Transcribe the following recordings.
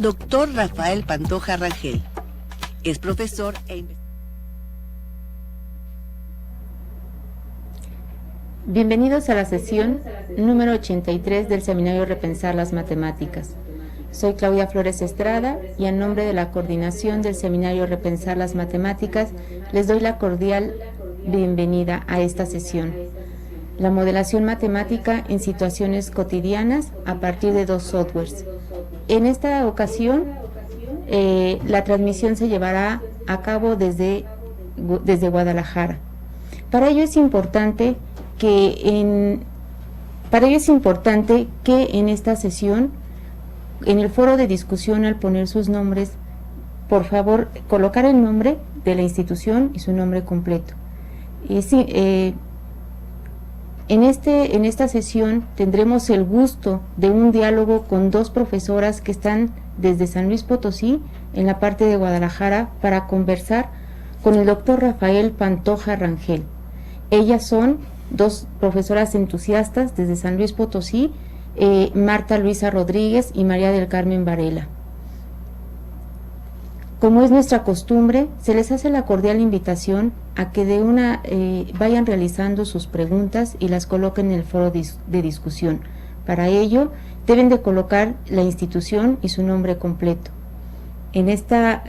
Doctor Rafael Pantoja Rangel es profesor e investigador. Bienvenidos a la sesión número 83 del Seminario Repensar las Matemáticas. Soy Claudia Flores Estrada y en nombre de la coordinación del Seminario Repensar las Matemáticas les doy la cordial bienvenida a esta sesión. La modelación matemática en situaciones cotidianas a partir de dos softwares. En esta ocasión, la transmisión se llevará a cabo desde Guadalajara. Para ello es importante que en esta sesión, en el foro de discusión, al poner sus nombres, por favor, colocar el nombre de la institución y su nombre completo. En esta sesión tendremos el gusto de un diálogo con dos profesoras que están desde San Luis Potosí, en la parte de Guadalajara, para conversar con el doctor Rafael Pantoja Rangel. Ellas son dos profesoras entusiastas desde San Luis Potosí, Marta Luisa Rodríguez y María del Carmen Varela. Como es nuestra costumbre, se les hace la cordial invitación a que vayan realizando sus preguntas y las coloquen en el foro de discusión. Para ello, deben de colocar la institución y su nombre completo. En esta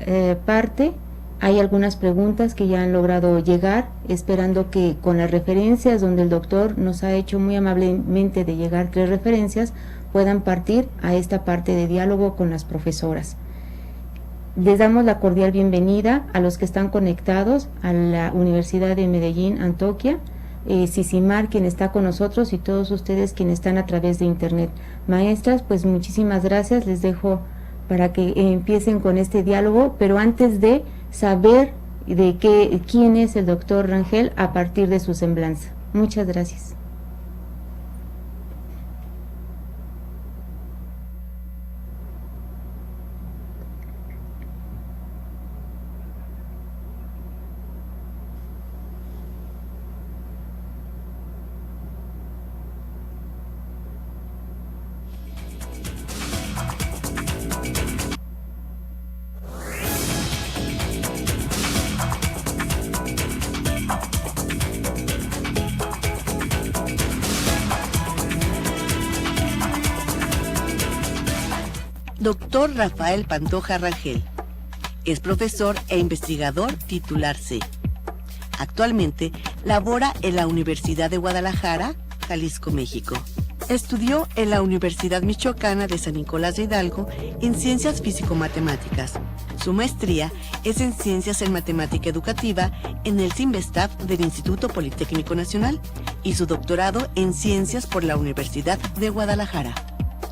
parte hay algunas preguntas que ya han logrado llegar, esperando que con las referencias donde el doctor nos ha hecho muy amablemente de llegar 3 referencias, puedan partir a esta parte de diálogo con las profesoras. Les damos la cordial bienvenida a los que están conectados a la Universidad de Medellín, Antioquia, Sisimar, quien está con nosotros, y todos ustedes quienes están a través de internet. Maestras, pues muchísimas gracias, les dejo para que empiecen con este diálogo, pero antes de saber quién es el doctor Rangel a partir de su semblanza. Muchas gracias. Doctor Rafael Pantoja Rangel es profesor e investigador titular C. Actualmente labora en la Universidad de Guadalajara, Jalisco, México. Estudió en la Universidad Michoacana de San Nicolás de Hidalgo en Ciencias Físico-Matemáticas. Su maestría es en Ciencias en Matemática Educativa en el CIMBESTAF del Instituto Politécnico Nacional y su doctorado en Ciencias por la Universidad de Guadalajara.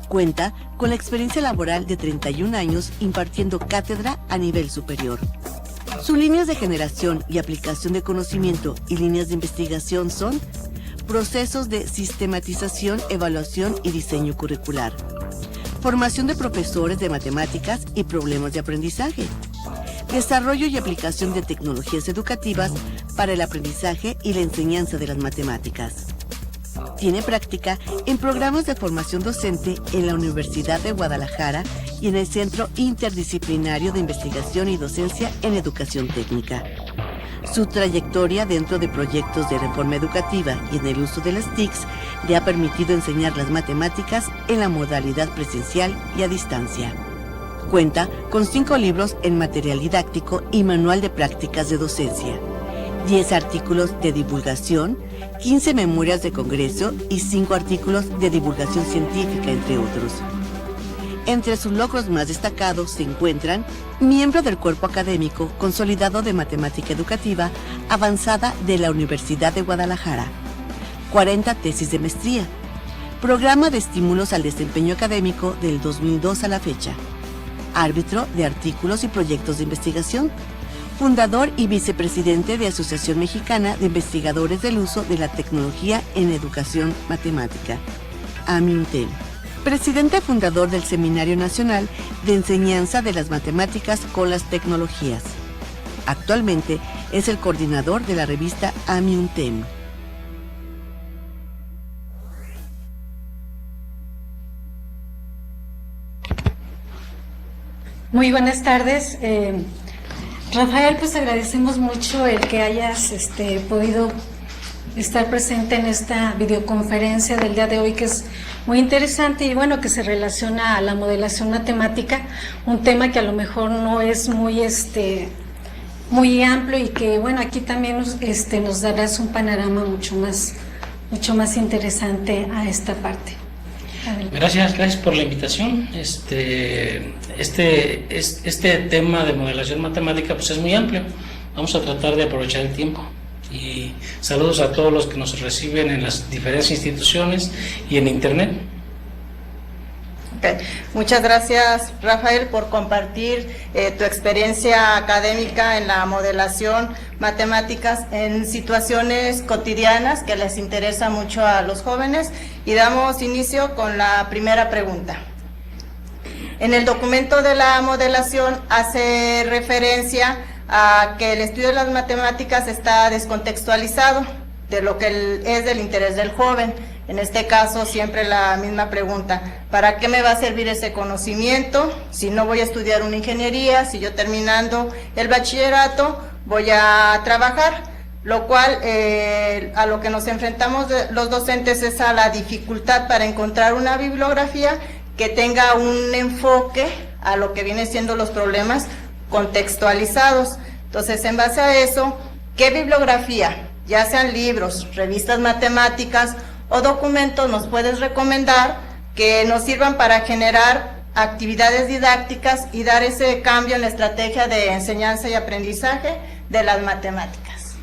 Cuenta con la experiencia laboral de 31 años impartiendo cátedra a nivel superior. Sus líneas de generación y aplicación de conocimiento y líneas de investigación son procesos de sistematización, evaluación y diseño curricular, formación de profesores de matemáticas y problemas de aprendizaje, desarrollo y aplicación de tecnologías educativas para el aprendizaje y la enseñanza de las matemáticas. Tiene práctica en programas de formación docente en la Universidad de Guadalajara y en el Centro Interdisciplinario de Investigación y Docencia en Educación Técnica. Su trayectoria dentro de proyectos de reforma educativa y en el uso de las TICs le ha permitido enseñar las matemáticas en la modalidad presencial y a distancia. Cuenta con 5 libros en material didáctico y manual de prácticas de docencia, 10 artículos de divulgación, 15 memorias de congreso y 5 artículos de divulgación científica, entre otros. Entre sus logros más destacados se encuentran miembro del cuerpo académico consolidado de matemática educativa avanzada de la Universidad de Guadalajara, 40 tesis de maestría, programa de estímulos al desempeño académico del 2002 a la fecha, árbitro de artículos y proyectos de investigación, fundador y vicepresidente de Asociación Mexicana de Investigadores del Uso de la Tecnología en Educación Matemática, AMIUTEM. presidente fundador del Seminario Nacional de Enseñanza de las Matemáticas con las Tecnologías. Actualmente es el coordinador de la revista Amiuntem. Muy buenas tardes. Rafael, pues agradecemos mucho el que hayas podido estar presente en esta videoconferencia del día de hoy, que es muy interesante y bueno, que se relaciona a la modelación matemática, un tema que a lo mejor no es muy amplio y que bueno, aquí también nos darás un panorama mucho más interesante a esta parte. Gracias por la invitación. Este tema de modelación matemática pues es muy amplio. Vamos a tratar de aprovechar el tiempo. Y saludos a todos los que nos reciben en las diferentes instituciones y en internet. Okay. Muchas gracias, Rafael, por compartir tu experiencia académica en la modelación matemáticas en situaciones cotidianas que les interesa mucho a los jóvenes. Y damos inicio con la primera pregunta. En el documento de la modelación hace referencia a que el estudio de las matemáticas está descontextualizado de lo que es del interés del joven. En este caso, siempre la misma pregunta: ¿para qué me va a servir ese conocimiento si no voy a estudiar una ingeniería, si yo terminando el bachillerato voy a trabajar? Lo cual, a lo que nos enfrentamos los docentes es a la dificultad para encontrar una bibliografía que tenga un enfoque a lo que viene siendo los problemas contextualizados. Entonces, en base a eso, ¿qué bibliografía, ya sean libros, revistas matemáticas o documentos, nos puedes recomendar que nos sirvan para generar actividades didácticas y dar ese cambio en la estrategia de enseñanza y aprendizaje de las matemáticas?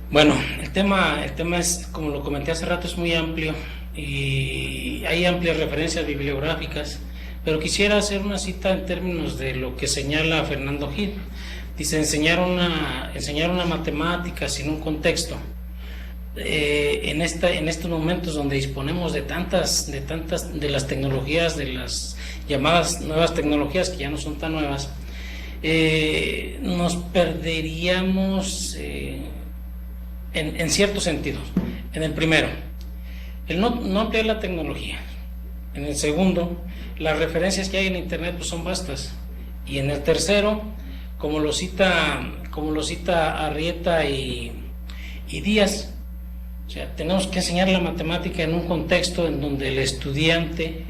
Bueno, el tema es, como lo comenté hace rato, es muy amplio y hay amplias referencias bibliográficas, pero quisiera hacer una cita en términos de lo que señala Fernando Gil. Dice: enseñar una matemática sin un contexto. En estos momentos donde disponemos de las tecnologías, de las llamadas nuevas tecnologías, que ya no son tan nuevas, nos perderíamos en ciertos sentidos. En el primero, el no ampliar la tecnología. En el segundo, las referencias que hay en internet pues son vastas. Y en el tercero, como lo cita Arrieta y Díaz, o sea, tenemos que enseñar la matemática en un contexto en donde el estudiante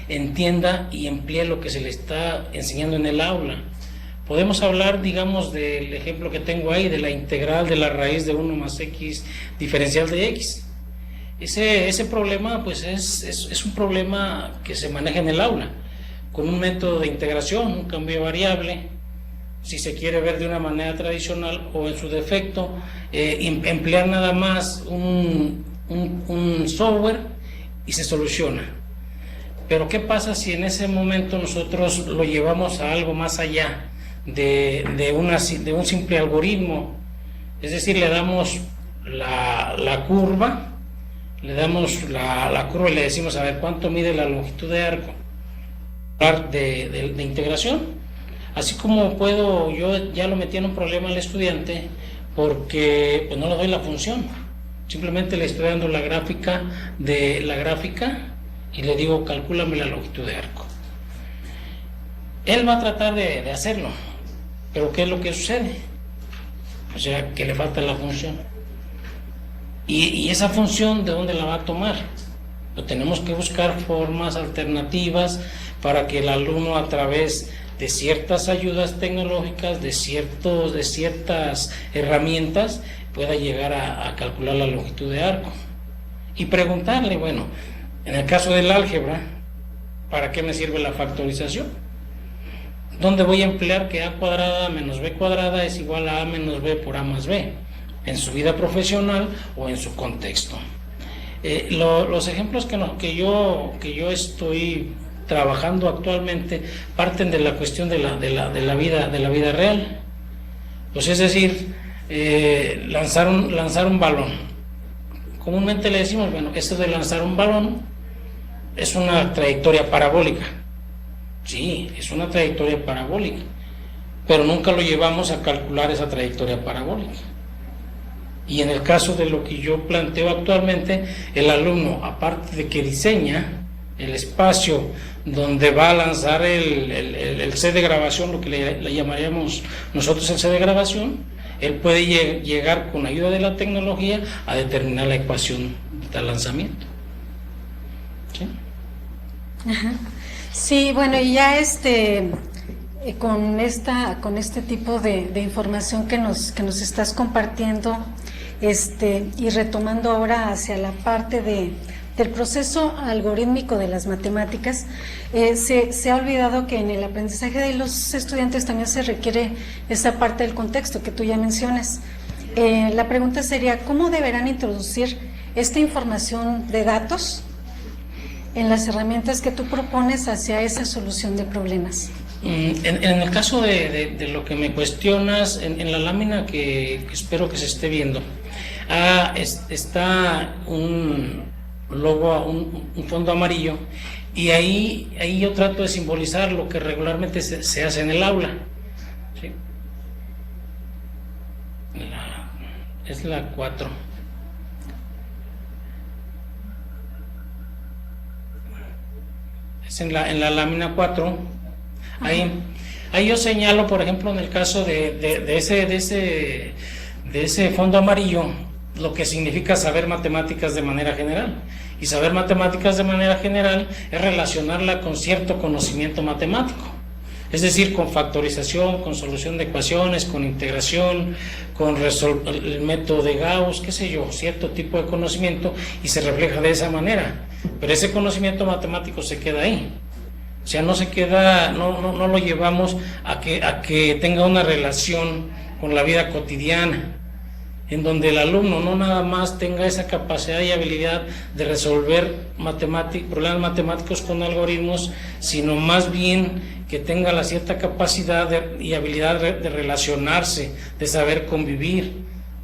entienda y emplee lo que se le está enseñando en el aula. Podemos hablar, digamos, del ejemplo que tengo ahí, de la integral de la raíz de 1 más x diferencial de x. Ese problema pues es un problema que se maneja en el aula, con un método de integración, un cambio de variable, si se quiere ver de una manera tradicional, o en su defecto emplear nada más un software y se soluciona. Pero ¿qué pasa si en ese momento nosotros lo llevamos a algo más allá de un simple algoritmo? Es decir, le damos la curva, le damos la curva y le decimos: a ver, ¿cuánto mide la longitud de arco? De integración. Así como yo ya lo metí en un problema al estudiante porque pues no le doy la función, simplemente le estoy dando la gráfica y le digo: calcúlame la longitud de arco. Él va a tratar de hacerlo, pero ¿qué es lo que sucede? O sea, que le falta la función. Y esa función, ¿de dónde la va a tomar? Pues tenemos que buscar formas alternativas para que el alumno, a través de ciertas ayudas tecnológicas, de ciertas herramientas, pueda llegar a calcular la longitud de arco. Y preguntarle, bueno, en el caso del álgebra, ¿para qué me sirve la factorización? ¿Dónde voy a emplear que a cuadrada menos b cuadrada es igual a menos b por a más b? ¿En su vida profesional o en su contexto? Los ejemplos que yo estoy trabajando actualmente parten de la cuestión de la vida real. Pues es decir, lanzar un balón. Comúnmente le decimos, bueno, esto de lanzar un balón es una trayectoria parabólica. Sí, es una trayectoria parabólica, pero nunca lo llevamos a calcular esa trayectoria parabólica. Y en el caso de lo que yo planteo actualmente, el alumno, aparte de que diseña el espacio donde va a lanzar el set de grabación, lo que le llamaríamos nosotros el set de grabación, él puede llegar con ayuda de la tecnología a determinar la ecuación del lanzamiento. ¿Sí? Ajá. Sí, bueno, y ya con este tipo de información que nos estás compartiendo, y retomando ahora hacia la parte del proceso algorítmico de las matemáticas, se ha olvidado que en el aprendizaje de los estudiantes también se requiere esa parte del contexto que tú ya mencionas. La pregunta sería, ¿cómo deberán introducir esta información de datos en las herramientas que tú propones hacia esa solución de problemas? En el caso de lo que me cuestionas, en la lámina que espero que se esté viendo, está un logo, un fondo amarillo, y ahí yo trato de simbolizar lo que regularmente se hace en el aula. ¿Sí? Es la 4. Es en la lámina 4. Ahí yo señalo, por ejemplo, en el caso de ese fondo amarillo, lo que significa saber matemáticas de manera general. Y saber matemáticas de manera general es relacionarla con cierto conocimiento matemático. Es decir, con factorización, con solución de ecuaciones, con integración, con el método de Gauss, qué sé yo, cierto tipo de conocimiento, y se refleja de esa manera. Pero ese conocimiento matemático se queda ahí. O sea, no se queda, no lo llevamos a que tenga una relación con la vida cotidiana, en donde el alumno no nada más tenga esa capacidad y habilidad de resolver problemas matemáticos con algoritmos, sino más bien que tenga la cierta capacidad y habilidad de relacionarse, de saber convivir,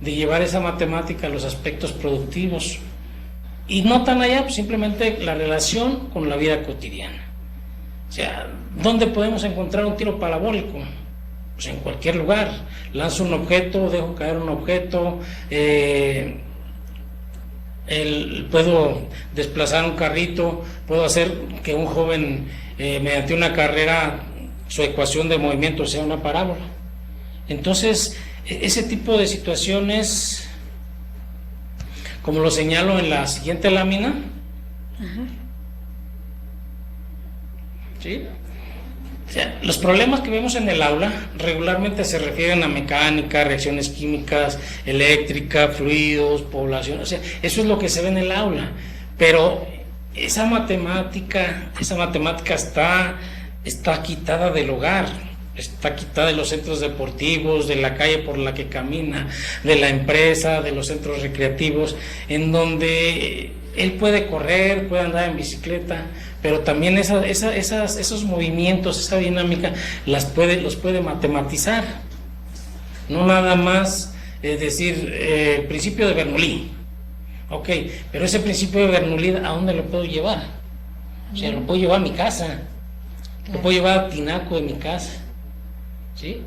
de llevar esa matemática a los aspectos productivos. Y no tan allá, pues simplemente la relación con la vida cotidiana. O sea, ¿dónde podemos encontrar un tiro parabólico? Pues en cualquier lugar. Lanzo un objeto, dejo caer un objeto, puedo desplazar un carrito, puedo hacer que un joven, mediante una carrera, su ecuación de movimiento sea una parábola. Entonces, ese tipo de situaciones, como lo señalo en la siguiente lámina, ¿sí? O sea, los problemas que vemos en el aula regularmente se refieren a mecánica, reacciones químicas, eléctrica, fluidos, población. O sea, eso es lo que se ve en el aula. Pero esa matemática está quitada del hogar, está quitada de los centros deportivos, de la calle por la que camina, de la empresa, de los centros recreativos, en donde él puede correr, puede andar en bicicleta, pero también esos movimientos, esa dinámica, los puede matematizar. No nada más decir principio de Bernoulli. Ok, pero ese principio de Bernoulli, ¿a dónde lo puedo llevar? O sea, lo puedo llevar a mi casa, lo puedo llevar a tinaco de mi casa, ¿sí?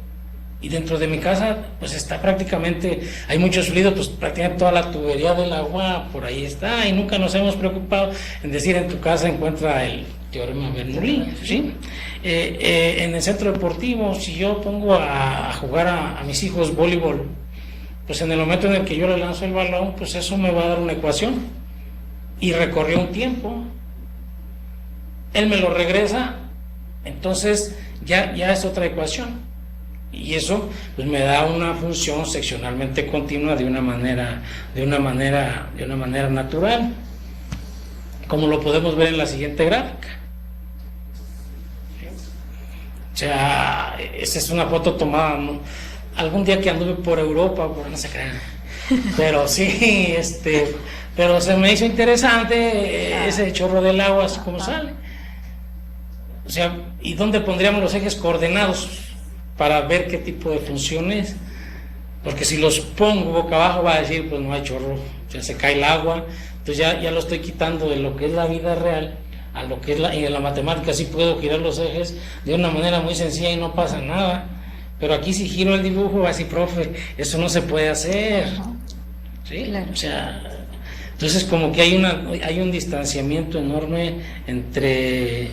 Y dentro de mi casa, pues está prácticamente, hay muchos fluidos, pues prácticamente toda la tubería del agua por ahí está, y nunca nos hemos preocupado en decir en tu casa encuentra el teorema Bernoulli, ¿sí? En el centro deportivo, si yo pongo a jugar a mis hijos voleibol, pues en el momento en el que yo le lanzo el balón, pues eso me va a dar una ecuación, y recorrió un tiempo, él me lo regresa, entonces ya es otra ecuación. Y eso pues me da una función seccionalmente continua de una manera natural, como lo podemos ver en la siguiente gráfica. O sea, esa es una foto tomada, ¿no?, algún día que anduve por Europa, por no se crean, pero sí, pero se me hizo interesante ese chorro del agua, así como sale. O sea, ¿y dónde pondríamos los ejes coordenados para ver qué tipo de funciones? Porque si los pongo boca abajo va a decir, pues no hay chorro, o sea, se cae el agua, entonces ya lo estoy quitando de lo que es la vida real a lo que es en la matemática sí puedo girar los ejes de una manera muy sencilla y no pasa nada, pero aquí si giro el dibujo, así, profe, eso no se puede hacer. ¿Sí? Claro. O sea, entonces como que hay un distanciamiento enorme entre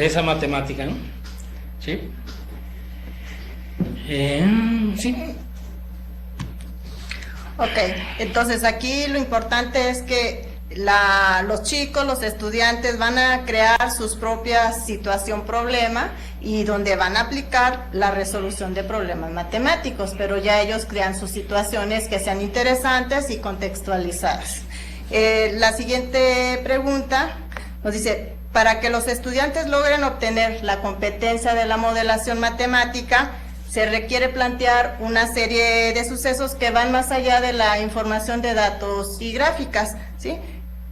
esa matemática, ¿no? ¿Sí? Sí. Ok, entonces aquí lo importante es que los chicos, los estudiantes van a crear sus propias situación-problema y donde van a aplicar la resolución de problemas matemáticos, pero ya ellos crean sus situaciones que sean interesantes y contextualizadas. La siguiente pregunta nos dice, para que los estudiantes logren obtener la competencia de la modelación matemática, se requiere plantear una serie de sucesos que van más allá de la información de datos y gráficas, ¿sí?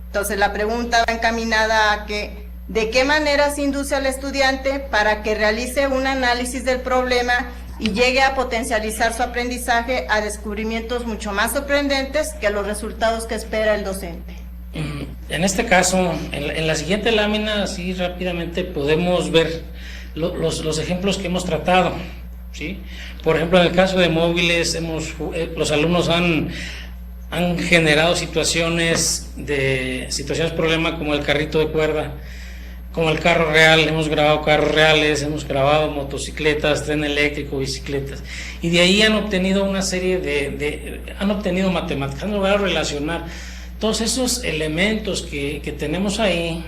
Entonces la pregunta va encaminada a que, ¿de qué manera se induce al estudiante para que realice un análisis del problema y llegue a potencializar su aprendizaje a descubrimientos mucho más sorprendentes que los resultados que espera el docente? En este caso, en la siguiente lámina, así rápidamente podemos ver los ejemplos que hemos tratado, ¿sí? Por ejemplo, en el caso de móviles, los alumnos han generado situaciones problema como el carrito de cuerda, como el carro real. Hemos grabado carros reales, hemos grabado motocicletas, tren eléctrico, bicicletas, y de ahí han obtenido una serie han obtenido matemáticas, han logrado relacionar todos esos elementos que tenemos ahí.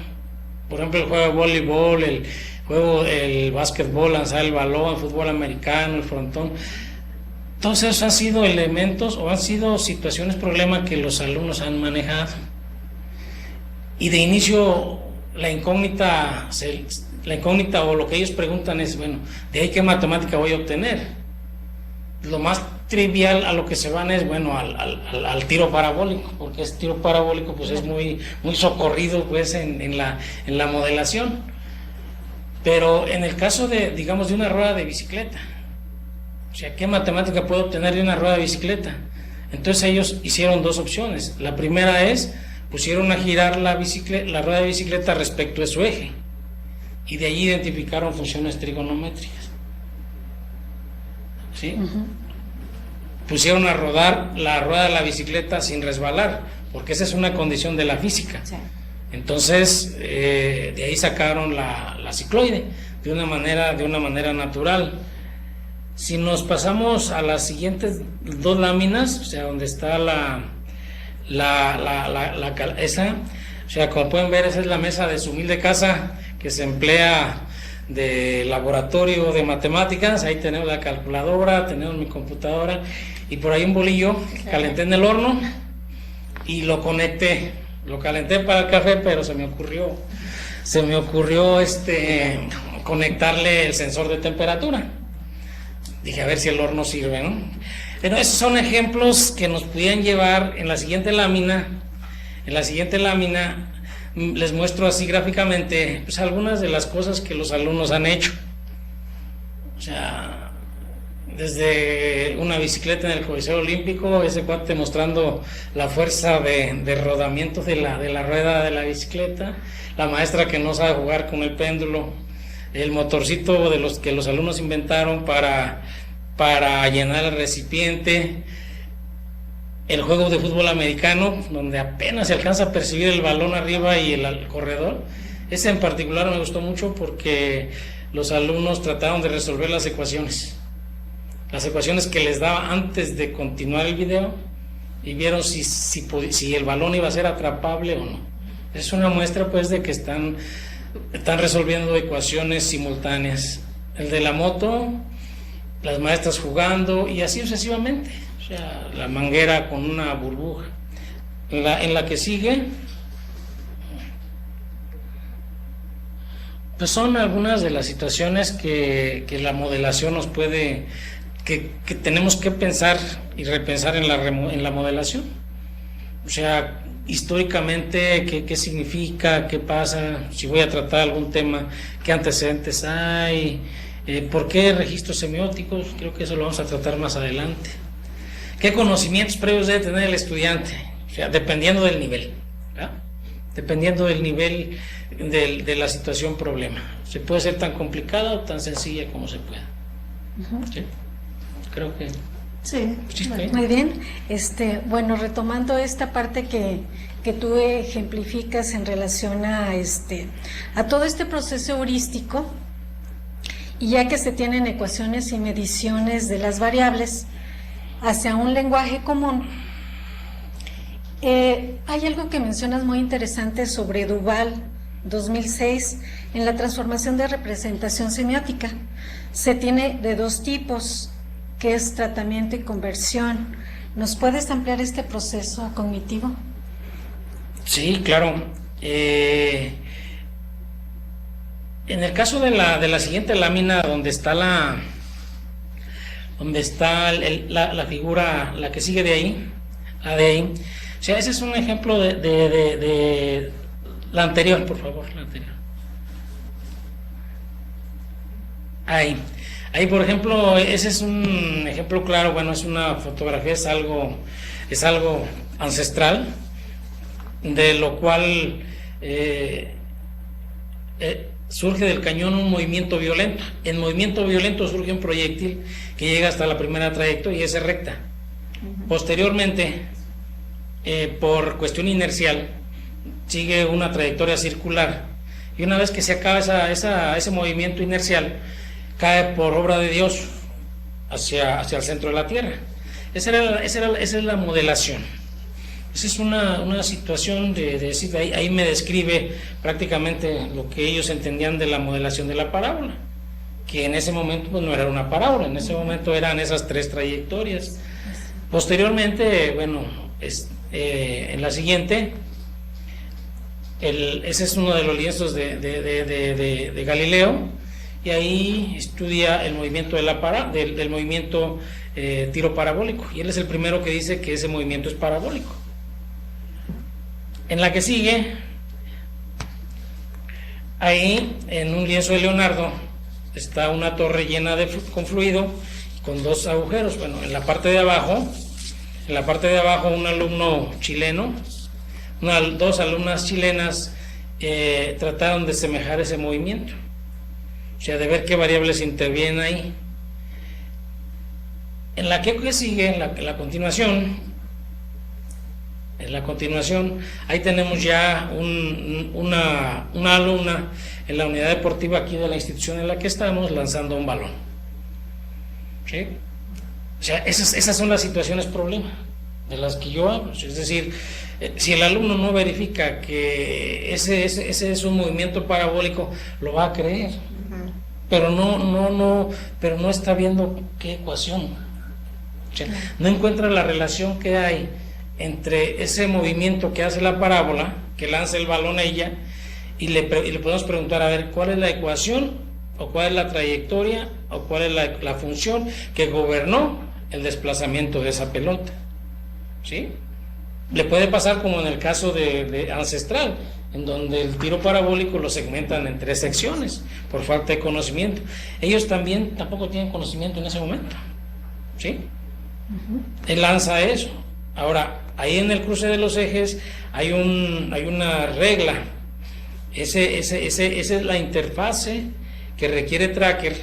Por ejemplo, el juego de voleibol, el básquetbol, lanzar el balón, el fútbol americano, el frontón. Todos esos han sido elementos o han sido situaciones problema que los alumnos han manejado. Y de inicio la incógnita o lo que ellos preguntan es, bueno, ¿de ahí qué matemática voy a obtener? Lo más trivial a lo que se van es, bueno, al tiro parabólico, porque ese tiro parabólico pues es muy socorrido pues en la modelación. Pero en el caso de, digamos, de una rueda de bicicleta, o sea, ¿qué matemática puedo obtener de una rueda de bicicleta? Entonces ellos hicieron dos opciones. La primera es, pusieron a girar la rueda de bicicleta respecto a su eje, y de allí identificaron funciones trigonométricas, ¿sí? Pusieron a rodar la rueda de la bicicleta sin resbalar, porque esa es una condición de la física. Sí. Entonces, de ahí sacaron la cicloide de una manera natural. Si nos pasamos a las siguientes dos láminas, o sea, donde está esa, o sea, como pueden ver, esa es la mesa de su humilde casa que se emplea de laboratorio de matemáticas. Ahí tenemos la calculadora, tenemos mi computadora y por ahí un bolillo que calenté en el horno y lo conecté. Lo calenté para el café, pero se me ocurrió conectarle el sensor de temperatura. Dije, a ver si el horno sirve, ¿no? Pero esos son ejemplos que nos pudieran llevar en la siguiente lámina. En la siguiente lámina les muestro así gráficamente pues algunas de las cosas que los alumnos han hecho. O sea, desde una bicicleta en el Coliseo Olímpico, ese cuate mostrando la fuerza de rodamiento de la rueda de la bicicleta, la maestra que no sabe jugar con el péndulo, el motorcito de los que los alumnos inventaron para llenar el recipiente, el juego de fútbol americano, donde apenas se alcanza a percibir el balón arriba y el corredor. Ese en particular me gustó mucho porque los alumnos trataron de resolver las ecuaciones que les daba antes de continuar el video, y vieron si el balón iba a ser atrapable o no. Es una muestra pues de que están resolviendo ecuaciones simultáneas. El de la moto, las maestras jugando y así sucesivamente. O sea, la manguera con una burbuja. En la que sigue, pues son algunas de las situaciones que la modelación nos puede, que tenemos que pensar y repensar en la modelación. O sea, históricamente, ¿qué significa? ¿Qué pasa? Si voy a tratar algún tema, ¿qué antecedentes hay? ¿Por qué registros semióticos? Creo que eso lo vamos a tratar más adelante. ¿Qué conocimientos previos debe tener el estudiante? O sea, dependiendo del nivel, ¿verdad? dependiendo del nivel de la situación problema. Se puede ser tan complicada o tan sencilla como se pueda. ¿Sí? Creo que... Sí, está bien. muy bien. Bueno, retomando esta parte que tú ejemplificas en relación a todo este proceso heurístico, y ya que se tienen ecuaciones y mediciones de las variables hacia un lenguaje común, hay algo que mencionas muy interesante sobre Duval 2006 en la transformación de representación semiótica. Se tiene de dos tipos, que es tratamiento y conversión. ¿Nos puedes ampliar este proceso cognitivo? Sí, claro. En el caso de la siguiente lámina, donde está la figura, la que sigue de ahí, la de ahí, o sea, ese es un ejemplo de la anterior, por favor, la anterior. Ahí, por ejemplo, ese es un ejemplo claro. Bueno, es una fotografía, es algo ancestral, de lo cual surge del cañón un movimiento violento. En movimiento violento surge un proyectil que llega hasta la primera trayectoria y es recta. Posteriormente, por cuestión inercial, sigue una trayectoria circular, y una vez que se acaba ese movimiento inercial, cae por obra de Dios hacia el centro de la Tierra. Esa es la modelación. Esa es una situación de decir, ahí me describe prácticamente lo que ellos entendían de la modelación de la parábola, que en ese momento pues no era una parábola, en ese momento eran esas tres trayectorias. Posteriormente, bueno, en la siguiente, ese es uno de los lienzos de Galileo, y ahí estudia el movimiento del movimiento tiro parabólico, y él es el primero que dice que ese movimiento es parabólico. En la que sigue, ahí en un lienzo de Leonardo está una torre llena con fluido, con dos agujeros. Bueno, en la parte de abajo un alumno chileno, dos alumnas chilenas trataron de semejar ese movimiento, o sea, de ver qué variables intervienen ahí. En la que sigue, en la continuación, ahí tenemos ya una alumna en la unidad deportiva aquí de la institución en la que estamos, lanzando un balón. ¿Sí? O sea, esas son las situaciones problema de las que yo hablo. Es decir, si el alumno no verifica que ese es un movimiento parabólico, lo va a creer, pero no está viendo qué ecuación. O sea, no encuentra la relación que hay entre ese movimiento que hace la parábola, que lanza el balón a ella, y le podemos preguntar, a ver, ¿cuál es la ecuación, o cuál es la trayectoria, o cuál es la función que gobernó el desplazamiento de esa pelota? ¿Sí? Le puede pasar como en el caso de ancestral, en donde el tiro parabólico lo segmentan en 3 secciones por falta de conocimiento. Ellos tampoco tienen conocimiento en ese momento. ¿Sí? Él lanza eso. Ahora, ahí en el cruce de los ejes hay una regla. Esa es la interfase que requiere tracker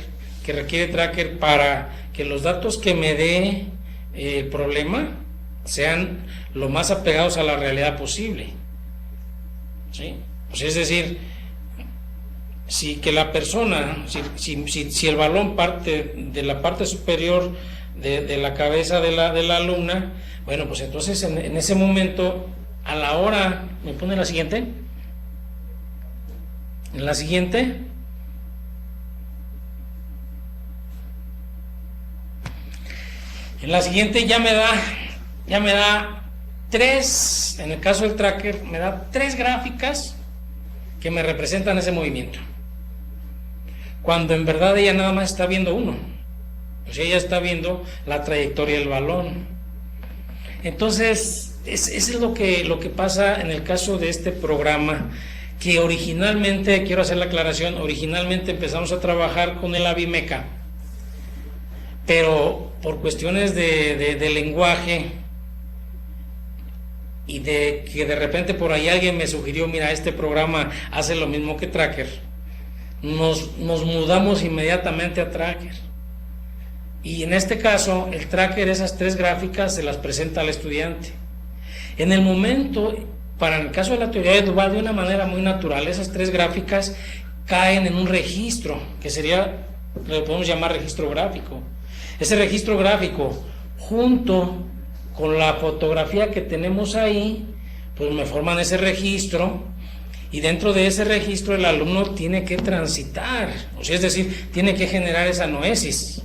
para que los datos que me dé el problema sean lo más apegados a la realidad posible. ¿Sí? Pues es decir, si el balón parte de la parte superior de la cabeza de la alumna, bueno, pues entonces en ese momento, a la hora, ¿me pone la siguiente? En la siguiente, ya me da 3, en el caso del tracker, me da 3 gráficas que me representan ese movimiento, cuando en verdad ella nada más está viendo uno. O sea, ella está viendo la trayectoria del balón. Entonces, eso es lo que pasa en el caso de este programa, que originalmente, quiero hacer la aclaración, originalmente empezamos a trabajar con el Avimeca, pero por cuestiones de lenguaje, y de que de repente por ahí alguien me sugirió, mira, este programa hace lo mismo que Tracker, nos mudamos inmediatamente a Tracker. Y en este caso, el Tracker, esas 3 gráficas se las presenta al estudiante. En el momento, para el caso de la teoría de Duval, de una manera muy natural, esas 3 gráficas caen en un registro, que sería, lo podemos llamar registro gráfico. Ese registro gráfico, junto con la fotografía que tenemos ahí, pues me forman ese registro, y dentro de ese registro el alumno tiene que transitar, o sea, es decir, tiene que generar esa noesis,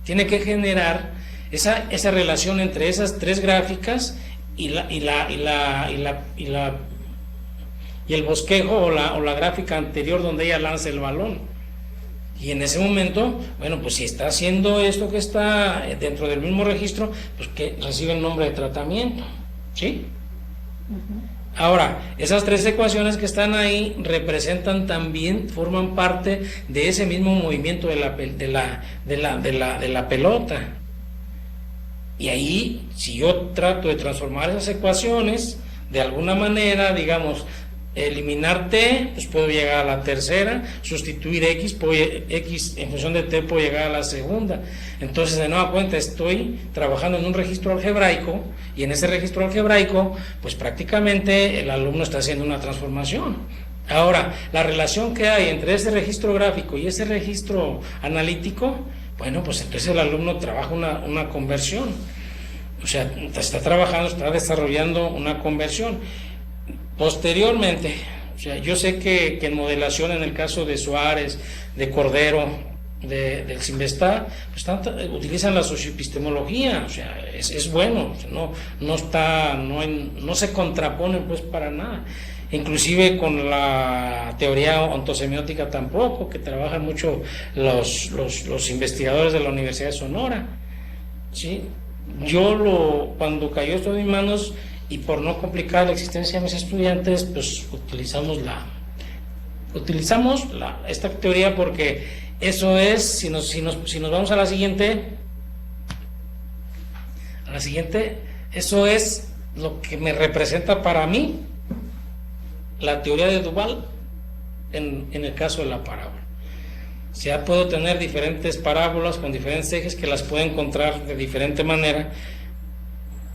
tiene que generar esa relación entre esas 3 gráficas y el bosquejo o la gráfica anterior donde ella lanza el balón. Y en ese momento, bueno, pues si está haciendo esto que está dentro del mismo registro, pues que recibe el nombre de tratamiento, ¿sí? Ahora, esas 3 ecuaciones que están ahí representan también, forman parte de ese mismo movimiento de la pelota. Y ahí, si yo trato de transformar esas ecuaciones, de alguna manera, digamos, eliminar t, pues puedo llegar a la tercera, sustituir x, x en función de t puedo llegar a la segunda. Entonces, de nueva cuenta, estoy trabajando en un registro algebraico, y en ese registro algebraico, pues prácticamente el alumno está haciendo una transformación. Ahora, la relación que hay entre ese registro gráfico y ese registro analítico, bueno, pues entonces el alumno trabaja una conversión, o sea, está trabajando, está desarrollando una conversión. Posteriormente, o sea, yo sé que en modelación, en el caso de Suárez, de Cordero, del Simvestá, pues utilizan la socioepistemología, o sea, es bueno, o sea, no se contraponen pues para nada. Inclusive con la teoría ontosemiótica tampoco, que trabajan mucho los investigadores de la Universidad de Sonora, ¿sí? Cuando cayó esto en mis manos, y por no complicar la existencia de mis estudiantes, pues utilizamos esta teoría, porque eso es, si nos vamos a la siguiente, eso es lo que me representa para mí la teoría de Duval en el caso de la parábola. O sea, puedo tener diferentes parábolas con diferentes ejes que las puedo encontrar de diferente manera.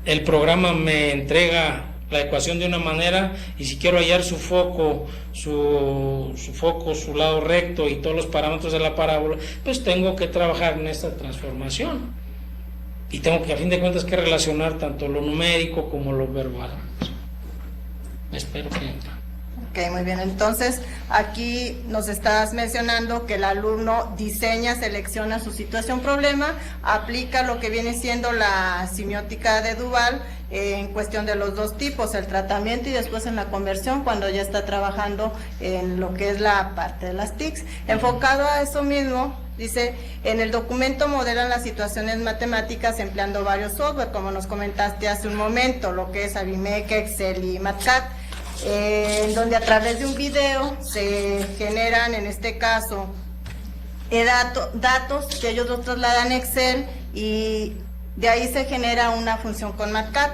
El programa me entrega la ecuación de una manera, y si quiero hallar su foco, su lado recto y todos los parámetros de la parábola, pues tengo que trabajar en esta transformación. Y tengo que, a fin de cuentas, que relacionar tanto lo numérico como lo verbal. Espero que... Ok, muy bien. Entonces, aquí nos estás mencionando que el alumno diseña, selecciona su situación problema, aplica lo que viene siendo la semiótica de Duval en cuestión de los 2 tipos, el tratamiento y después en la conversión, cuando ya está trabajando en lo que es la parte de las TICs. Enfocado a eso mismo, dice, en el documento modelan las situaciones matemáticas empleando varios software, como nos comentaste hace un momento, lo que es Abimeca, Excel y MATLAB, en donde a través de un video se generan, en este caso, datos que ellos los trasladan a Excel, y de ahí se genera una función con MATLAB.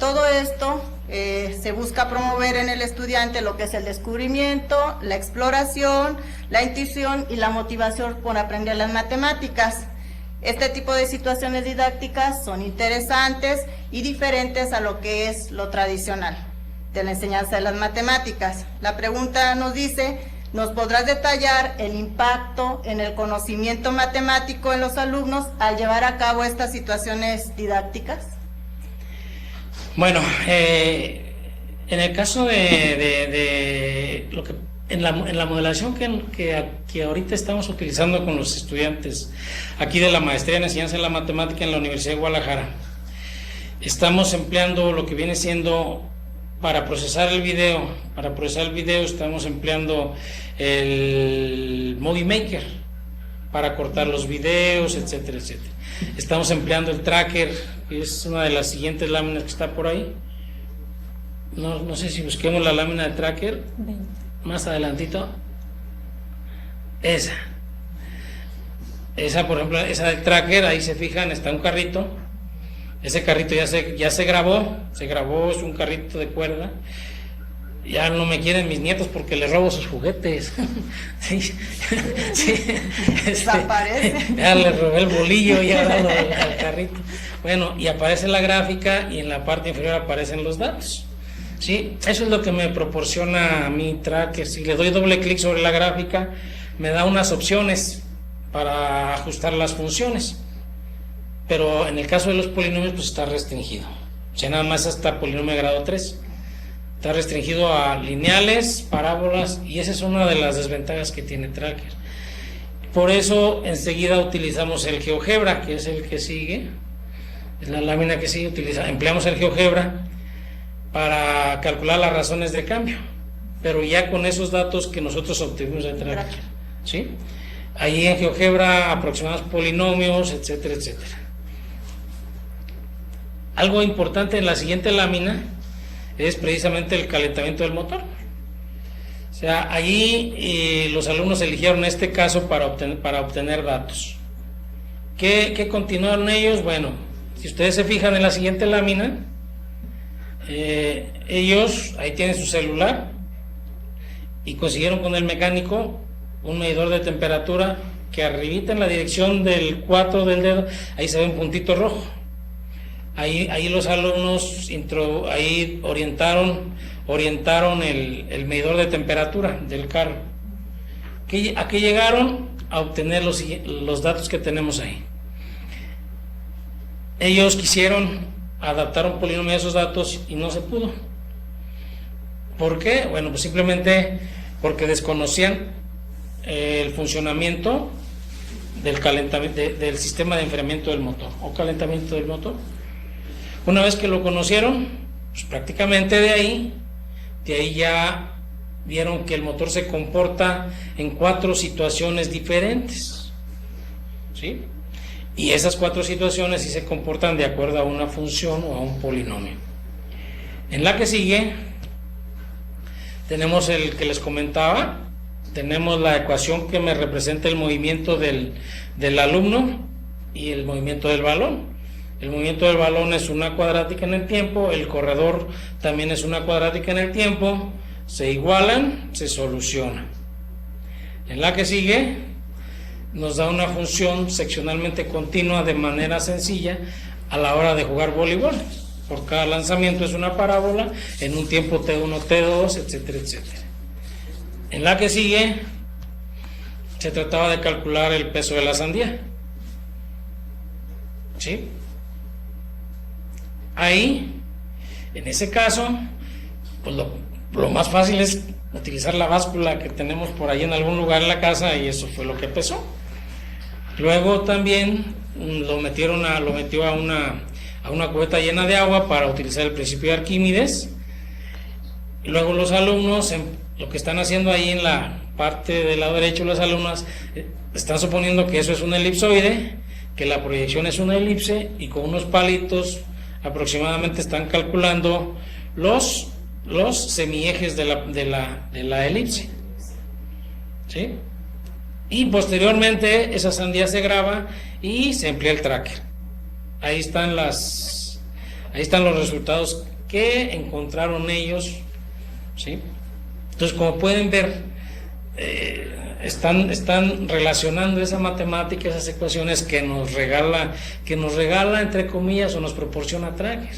Todo esto se busca promover en el estudiante lo que es el descubrimiento, la exploración, la intuición y la motivación por aprender las matemáticas. Este tipo de situaciones didácticas son interesantes y diferentes a lo que es lo tradicional de la enseñanza de las matemáticas. La pregunta nos dice, ¿nos podrás detallar el impacto en el conocimiento matemático en los alumnos al llevar a cabo estas situaciones didácticas? Bueno, en el caso de lo que en la modelación que ahorita estamos utilizando con los estudiantes aquí de la maestría en enseñanza de la matemática en la Universidad de Guadalajara, estamos empleando lo que viene siendo, para procesar el video estamos empleando el Movie Maker para cortar los videos, etcétera, etcétera. Estamos empleando el Tracker, que es una de las siguientes láminas que está por ahí. No sé si busquemos la lámina de Tracker, más adelantito. Esa, por ejemplo, esa del Tracker, ahí se fijan, está un carrito. Ese carrito ya se grabó, es un carrito de cuerda. Ya no me quieren mis nietos porque les robo sus juguetes. Sí, sí, Desaparece. ya les robé el bolillo y ahora al carrito. Bueno, y aparece la gráfica y en la parte inferior aparecen los datos. Sí, eso es lo que me proporciona mi tracker. Si le doy doble clic sobre la gráfica, me da unas opciones para ajustar las funciones. Pero en el caso de los polinomios, pues está restringido. O sea, nada más hasta polinomio de grado 3. Está restringido a lineales, parábolas, y esa es una de las desventajas que tiene Tracker. Por eso enseguida utilizamos el GeoGebra, que es el que sigue, es la lámina que sigue, empleamos el GeoGebra para calcular las razones de cambio, pero ya con esos datos que nosotros obtuvimos de Tracker, ¿sí? Ahí en GeoGebra aproximamos polinomios, etcétera, etcétera. Algo importante en la siguiente lámina es precisamente el calentamiento del motor. O sea, allí los alumnos eligieron este caso para obtener datos. ¿Qué continuaron ellos? Bueno, si ustedes se fijan en la siguiente lámina, ellos ahí tienen su celular y consiguieron con el mecánico un medidor de temperatura que arribita en la dirección del 4 del dedo, ahí se ve un puntito rojo. Ahí los alumnos ahí orientaron el medidor de temperatura del carro. ¿A qué llegaron? A obtener los datos que tenemos ahí. Ellos quisieron adaptar un polinomio a esos datos y no se pudo. ¿Por qué? Bueno, pues simplemente porque desconocían el funcionamiento del calentamiento del sistema de enfriamiento del motor o calentamiento del motor. Una vez que lo conocieron, pues prácticamente de ahí ya vieron que el motor se comporta en 4 situaciones diferentes, ¿sí? Y esas 4 situaciones sí se comportan de acuerdo a una función o a un polinomio. En la que sigue tenemos el que les comentaba, tenemos la ecuación que me representa el movimiento del alumno y el movimiento del balón. El movimiento del balón es una cuadrática en el tiempo, el corredor también es una cuadrática en el tiempo, se igualan, se soluciona. En la que sigue nos da una función seccionalmente continua de manera sencilla a la hora de jugar voleibol. Por cada lanzamiento es una parábola en un tiempo T1, T2, etcétera, etcétera. En la que sigue se trataba de calcular el peso de la sandía, ¿sí? Ahí, en ese caso, pues lo más fácil es utilizar la báscula que tenemos por ahí en algún lugar en la casa y eso fue lo que pesó. Luego también lo metió a una cubeta llena de agua para utilizar el principio de Arquímedes. Y luego los alumnos, lo que están haciendo ahí en la parte del lado derecho, las alumnas están suponiendo que eso es un elipsoide, que la proyección es una elipse y con unos palitos aproximadamente están calculando los semiejes de la elipse, ¿sí? Y posteriormente esa sandía se graba y se emplea el tracker. Ahí están los resultados que encontraron ellos, ¿sí? Entonces, como pueden ver, están relacionando esa matemática, esas ecuaciones que nos regala entre comillas o nos proporciona Tracker.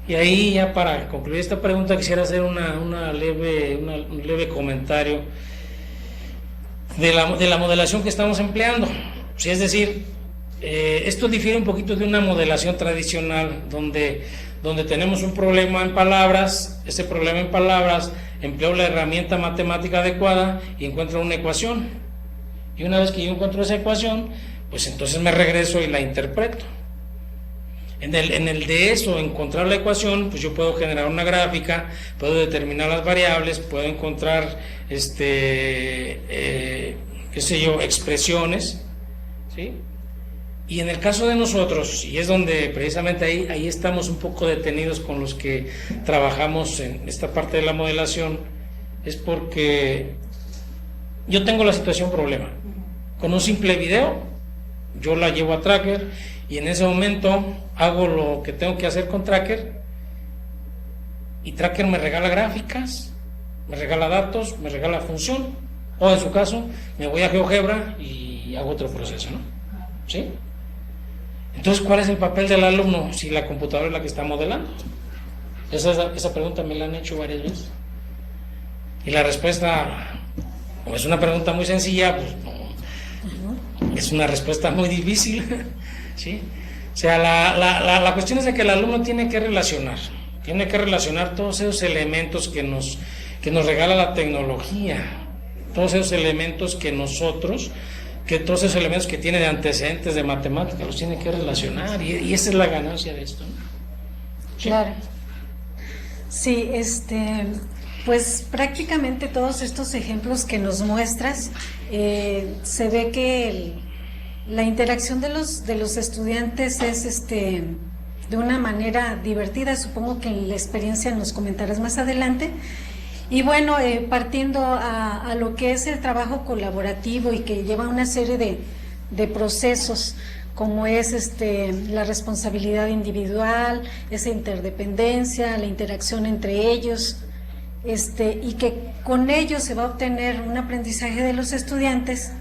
Y ahí ya para concluir esta pregunta quisiera hacer un leve comentario de la modelación que estamos empleando. Sí, es decir, esto difiere un poquito de una modelación tradicional donde tenemos un problema en palabras. Ese problema en palabras empleo la herramienta matemática adecuada y encuentro una ecuación, y una vez que yo encuentro esa ecuación, pues entonces me regreso y la interpreto. En el de eso, encontrar la ecuación, pues yo puedo generar una gráfica, puedo determinar las variables, puedo encontrar expresiones, ¿sí? Y en el caso de nosotros, y es donde precisamente ahí estamos un poco detenidos con los que trabajamos en esta parte de la modelación, es porque yo tengo la situación problema. Con un simple video, yo la llevo a Tracker y en ese momento hago lo que tengo que hacer con Tracker, y Tracker me regala gráficas, me regala datos, me regala función, o en su caso me voy a GeoGebra y hago otro proceso, ¿no? ¿Sí? Entonces, ¿cuál es el papel del alumno si la computadora es la que está modelando? Esa pregunta me la han hecho varias veces. Y la respuesta, como es una pregunta muy sencilla, pues no, es una respuesta muy difícil. ¿Sí? O sea, la cuestión es de que el alumno tiene que relacionar todos esos elementos que nos regala la tecnología, todos esos elementos todos esos elementos que tiene de antecedentes de matemática, los tiene que relacionar, y esa es la ganancia de esto, ¿no? ¿Sí? Claro. Sí, pues prácticamente todos estos ejemplos que nos muestras, se ve que la interacción de los estudiantes es de una manera divertida. Supongo que en la experiencia nos comentarás más adelante. Y bueno, partiendo a lo que es el trabajo colaborativo y que lleva una serie de procesos, como es la responsabilidad individual, esa interdependencia, la interacción entre ellos, y que con ello se va a obtener un aprendizaje de los estudiantes.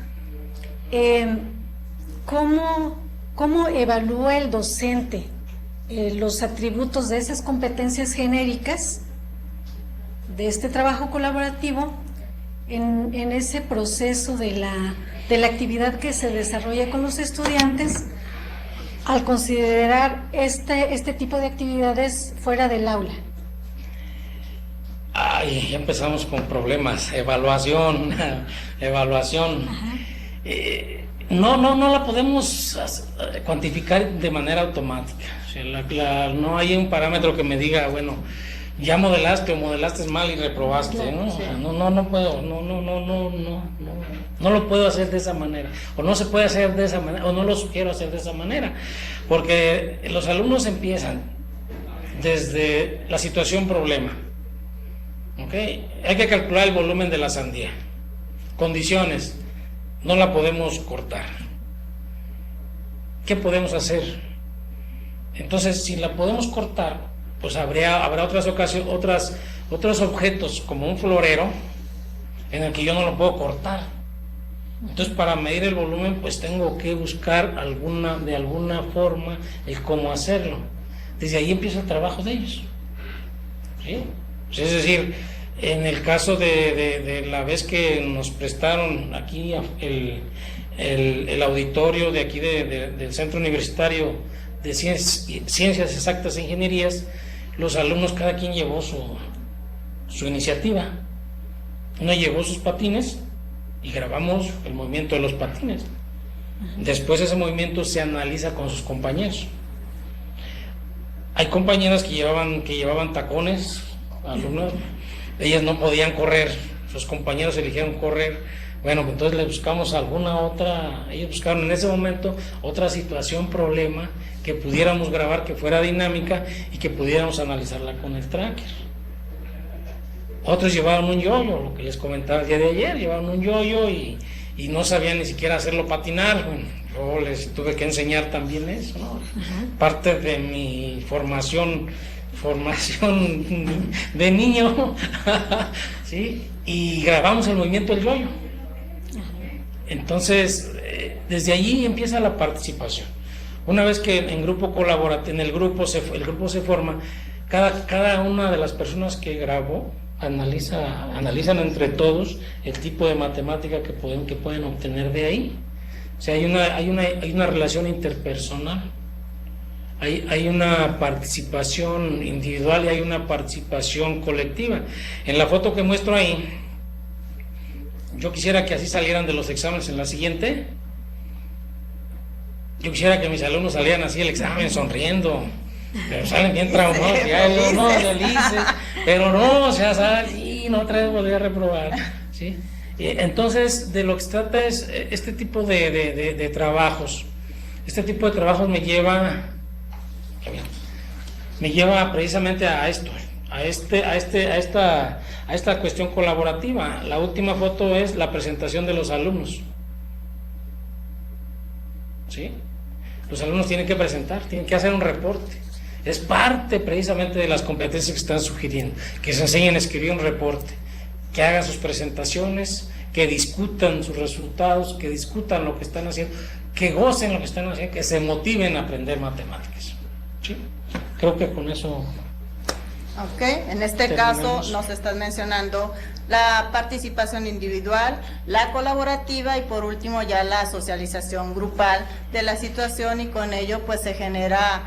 ¿Cómo evalúa el docente los atributos de esas competencias genéricas de este trabajo colaborativo en ese proceso de la actividad que se desarrolla con los estudiantes, al considerar este tipo de actividades fuera del aula? Ay, ya empezamos con problemas. Evaluación. No la podemos cuantificar de manera automática. O sea, no hay un parámetro que me diga, bueno, ya modelaste o modelaste mal y reprobaste, ¿no? Sí. No puedo, no lo puedo hacer de esa manera, o no se puede hacer de esa manera, o no lo sugiero hacer de esa manera, porque los alumnos empiezan desde la situación problema, ¿ok? Hay que calcular el volumen de la sandía, condiciones, no la podemos cortar. ¿Qué podemos hacer? Entonces, si la podemos cortar, pues habrá otras ocasiones, otros objetos como un florero en el que yo no lo puedo cortar. Entonces, para medir el volumen, pues tengo que buscar de alguna forma el cómo hacerlo. Desde ahí empieza el trabajo de ellos, ¿sí? Pues es decir, en el caso de la vez que nos prestaron aquí el auditorio de aquí del Centro Universitario de Ciencias Exactas e Ingenierías, los alumnos cada quien llevó su iniciativa. Uno llevó sus patines y grabamos el movimiento de los patines. Después ese movimiento se analiza con sus compañeros. Hay compañeras que llevaban tacones, alumnos, ellas no podían correr, sus compañeros eligieron correr. Bueno, entonces le buscamos ellos buscaron en ese momento otra situación, problema, que pudiéramos grabar, que fuera dinámica y que pudiéramos analizarla con el tracker. Otros llevaron un yoyo, lo que les comentaba el día de ayer, llevaron un yoyo y no sabían ni siquiera hacerlo patinar. Bueno, yo les tuve que enseñar también eso, ¿no? Parte de mi formación de niño, ¿sí? Y grabamos el movimiento del yoyo. Entonces, desde allí empieza la participación. Una vez que el grupo se forma, cada una de las personas que grabó analizan entre todos el tipo de matemática que pueden obtener de ahí. O sea, hay una relación interpersonal, hay una participación individual y hay una participación colectiva. En la foto que muestro ahí, yo quisiera que así salieran de los exámenes en la siguiente. Yo quisiera que mis alumnos salieran así el examen sonriendo, pero salen bien traumados, felices, pero no, o sea, salen y no otra vez volví a reprobar, ¿sí? Entonces, de lo que se trata es este tipo de trabajos. Este tipo de trabajos me lleva precisamente a esto, a esta cuestión colaborativa. La última foto es la presentación de los alumnos, ¿sí? Los alumnos tienen que presentar, tienen que hacer un reporte. Es parte precisamente de las competencias que están sugiriendo, que se enseñen a escribir un reporte, que hagan sus presentaciones, que discutan sus resultados, que discutan lo que están haciendo, que gocen lo que están haciendo, que se motiven a aprender matemáticas. ¿Sí? Creo que con eso... Ok, en este terminamos. caso nos estás mencionando la participación individual, la colaborativa y por último ya la socialización grupal de la situación, y con ello pues se genera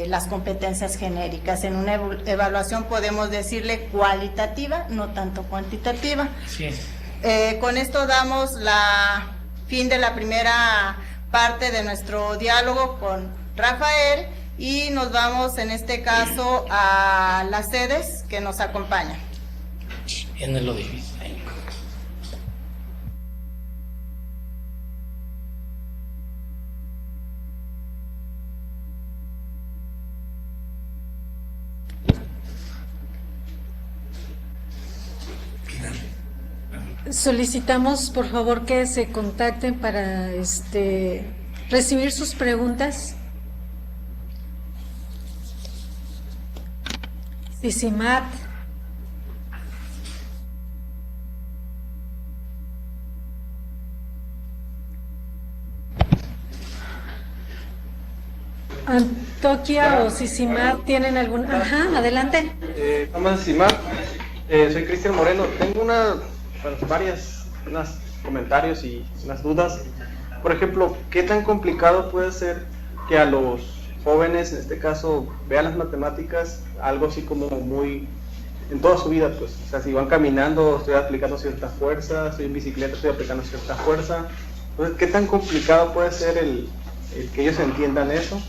las competencias genéricas. En una evaluación podemos decirle cualitativa, no tanto cuantitativa. Sí. Con esto damos la fin de la primera parte de nuestro diálogo con Rafael y nos vamos en este caso a las sedes que nos acompañan. En lo difícil. Solicitamos por favor que se contacten para recibir sus preguntas. Sisimat. Antoquia o Sisimat, ¿tienen algún? Ajá, adelante. ¿Cómo se llama? Soy Cristian Moreno. Tengo unos comentarios y unas dudas. Por ejemplo, ¿qué tan complicado puede ser que a los jóvenes, en este caso, vean las matemáticas algo así como muy en toda su vida? Pues, o sea, si van caminando, estoy aplicando cierta fuerza, estoy en bicicleta, estoy aplicando cierta fuerza. Entonces, ¿qué tan complicado puede ser el que ellos entiendan eso?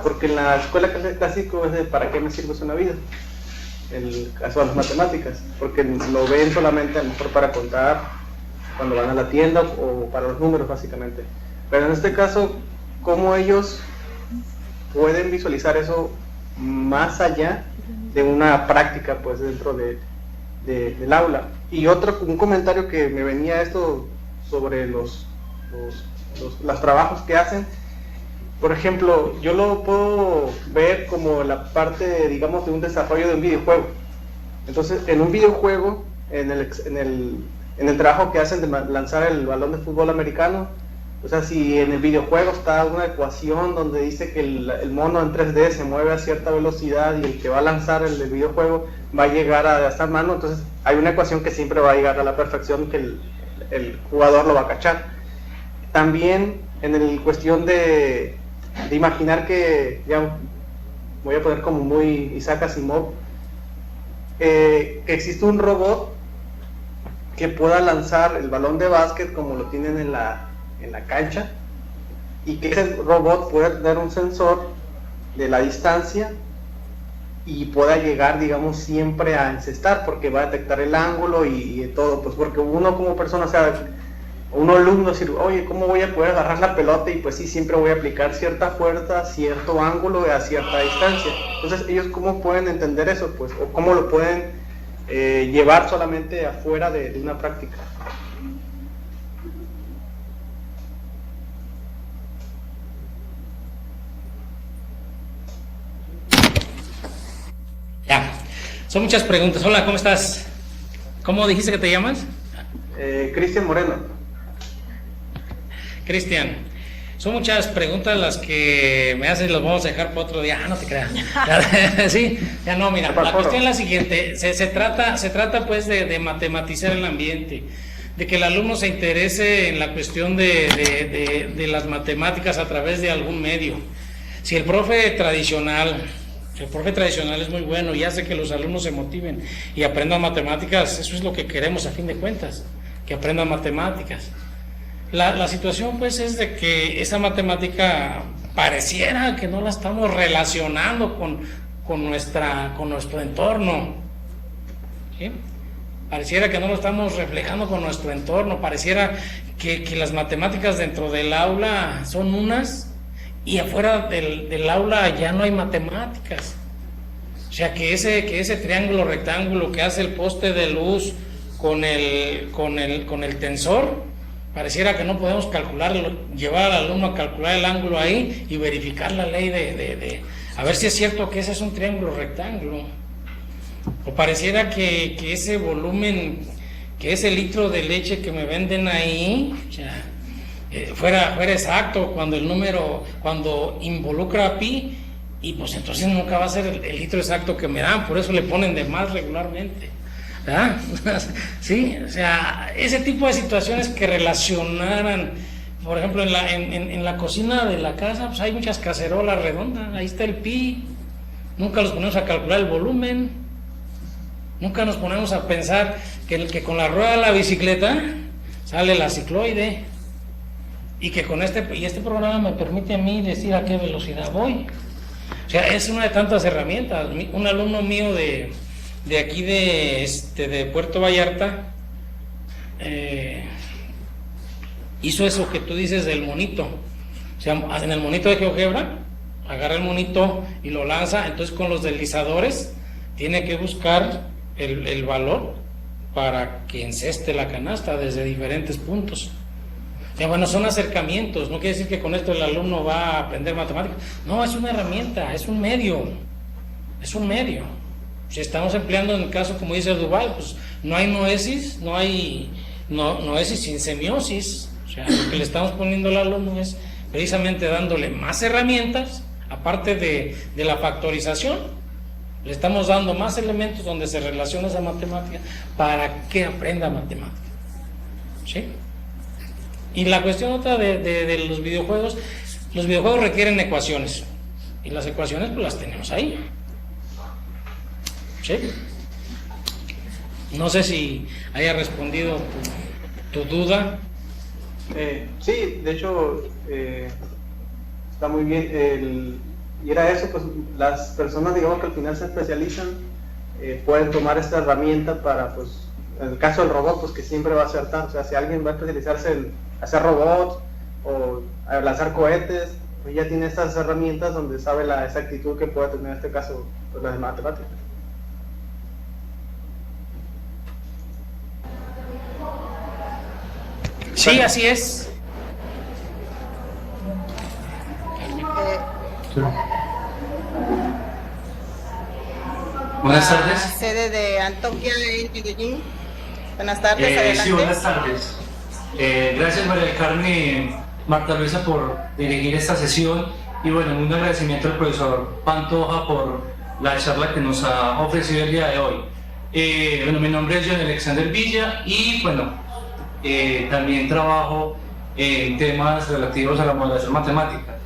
Porque en la escuela clásico es de ¿para qué me sirve una vida? En el caso de las matemáticas, porque lo ven solamente a lo mejor para contar cuando van a la tienda o para los números básicamente. Pero en este caso, ¿cómo ellos pueden visualizar eso más allá de una práctica pues dentro del aula? Y un comentario que me venía esto sobre los trabajos que hacen. Por ejemplo, yo lo puedo ver como la parte, digamos, de un desarrollo de un videojuego. Entonces, en un videojuego, en el trabajo que hacen de lanzar el balón de fútbol americano, o sea, si en el videojuego está una ecuación donde dice que el mono en 3D se mueve a cierta velocidad y el que va a lanzar el videojuego va a llegar a esta mano, entonces hay una ecuación que siempre va a llegar a la perfección que el jugador lo va a cachar. También en el cuestión de imaginar que, ya voy a poner como muy Isaac Asimov, que existe un robot que pueda lanzar el balón de básquet como lo tienen en la cancha, y que ese robot pueda tener un sensor de la distancia y pueda llegar, digamos, siempre a encestar, porque va a detectar el ángulo y todo, pues porque uno como persona, o sea, un alumno decir, oye, ¿cómo voy a poder agarrar la pelota? Y pues sí, siempre voy a aplicar cierta fuerza, cierto ángulo a cierta distancia. Entonces, ¿ellos cómo pueden entender eso? Pues, o cómo lo pueden llevar solamente afuera de una práctica. Ya, son muchas preguntas. Hola, ¿cómo estás? ¿Cómo dijiste que te llamas? Cristian Moreno. Cristian, son muchas preguntas las que me hacen, las vamos a dejar para otro día. Ah, no te creas. Sí, ya no, mira, la cuestión es la siguiente. Se trata pues de matematizar el ambiente, de que el alumno se interese en la cuestión de las matemáticas a través de algún medio. Si el profe tradicional es muy bueno y hace que los alumnos se motiven y aprendan matemáticas, eso es lo que queremos a fin de cuentas, que aprendan matemáticas. La situación pues es de que esa matemática pareciera que no la estamos relacionando con nuestro entorno, ¿sí? Pareciera que no lo estamos reflejando con nuestro entorno, pareciera que las matemáticas dentro del aula son unas y afuera del aula ya no hay matemáticas. O sea, que ese triángulo rectángulo que hace el poste de luz con el tensor, Pareciera que no podemos llevar al alumno a calcular el ángulo ahí y verificar la ley a ver si es cierto que ese es un triángulo rectángulo. O pareciera que ese volumen, que ese litro de leche que me venden ahí, o sea, fuera exacto cuando involucra a pi, y pues entonces nunca va a ser el litro exacto que me dan, por eso le ponen de más regularmente. ¿Ah? Sí, o sea, ese tipo de situaciones que relacionaran, por ejemplo, en la cocina de la casa, pues hay muchas cacerolas redondas, ahí está el pi, nunca los ponemos a calcular el volumen, nunca nos ponemos a pensar que con la rueda de la bicicleta sale la cicloide, y que con este programa me permite a mí decir a qué velocidad voy. O sea, es una de tantas herramientas. Un alumno mío de aquí de Puerto Vallarta hizo eso que tú dices del monito. O sea, en el monito de GeoGebra agarra el monito y lo lanza, entonces con los deslizadores tiene que buscar el valor para que enceste la canasta desde diferentes puntos. O sea, bueno, son acercamientos, no quiere decir que con esto el alumno va a aprender matemáticas, no, es una herramienta, es un medio. Si estamos empleando en el caso, como dice Duval, pues no hay noesis, no hay noesis sin semiosis. O sea, lo que le estamos poniendo al alumno es precisamente dándole más herramientas, aparte de la factorización, le estamos dando más elementos donde se relaciona esa matemática para que aprenda matemática. ¿Sí? Y la cuestión otra de los videojuegos requieren ecuaciones, y las ecuaciones pues las tenemos ahí. ¿Sí? No sé si haya respondido tu duda. Sí, de hecho está muy bien. Y era eso, pues las personas, digamos, que al final se especializan, pueden tomar esta herramienta para, pues, en el caso del robot, pues que siempre va a ser tanto. O sea, si alguien va a especializarse en hacer robots o a lanzar cohetes, pues ya tiene estas herramientas donde sabe la exactitud que puede tener en este caso, pues, las de matemáticas. Sí, así es. Buenas tardes. Sede de Antioquia en Medellín. Buenas tardes, adelante. Sí, buenas tardes. Gracias, María del Carmen, Marta Luisa, por dirigir esta sesión, y bueno, un agradecimiento al profesor Pantoja por la charla que nos ha ofrecido el día de hoy. Bueno, mi nombre es John Alexander Villa, y bueno, también trabajo en temas relativos a la modelación matemática.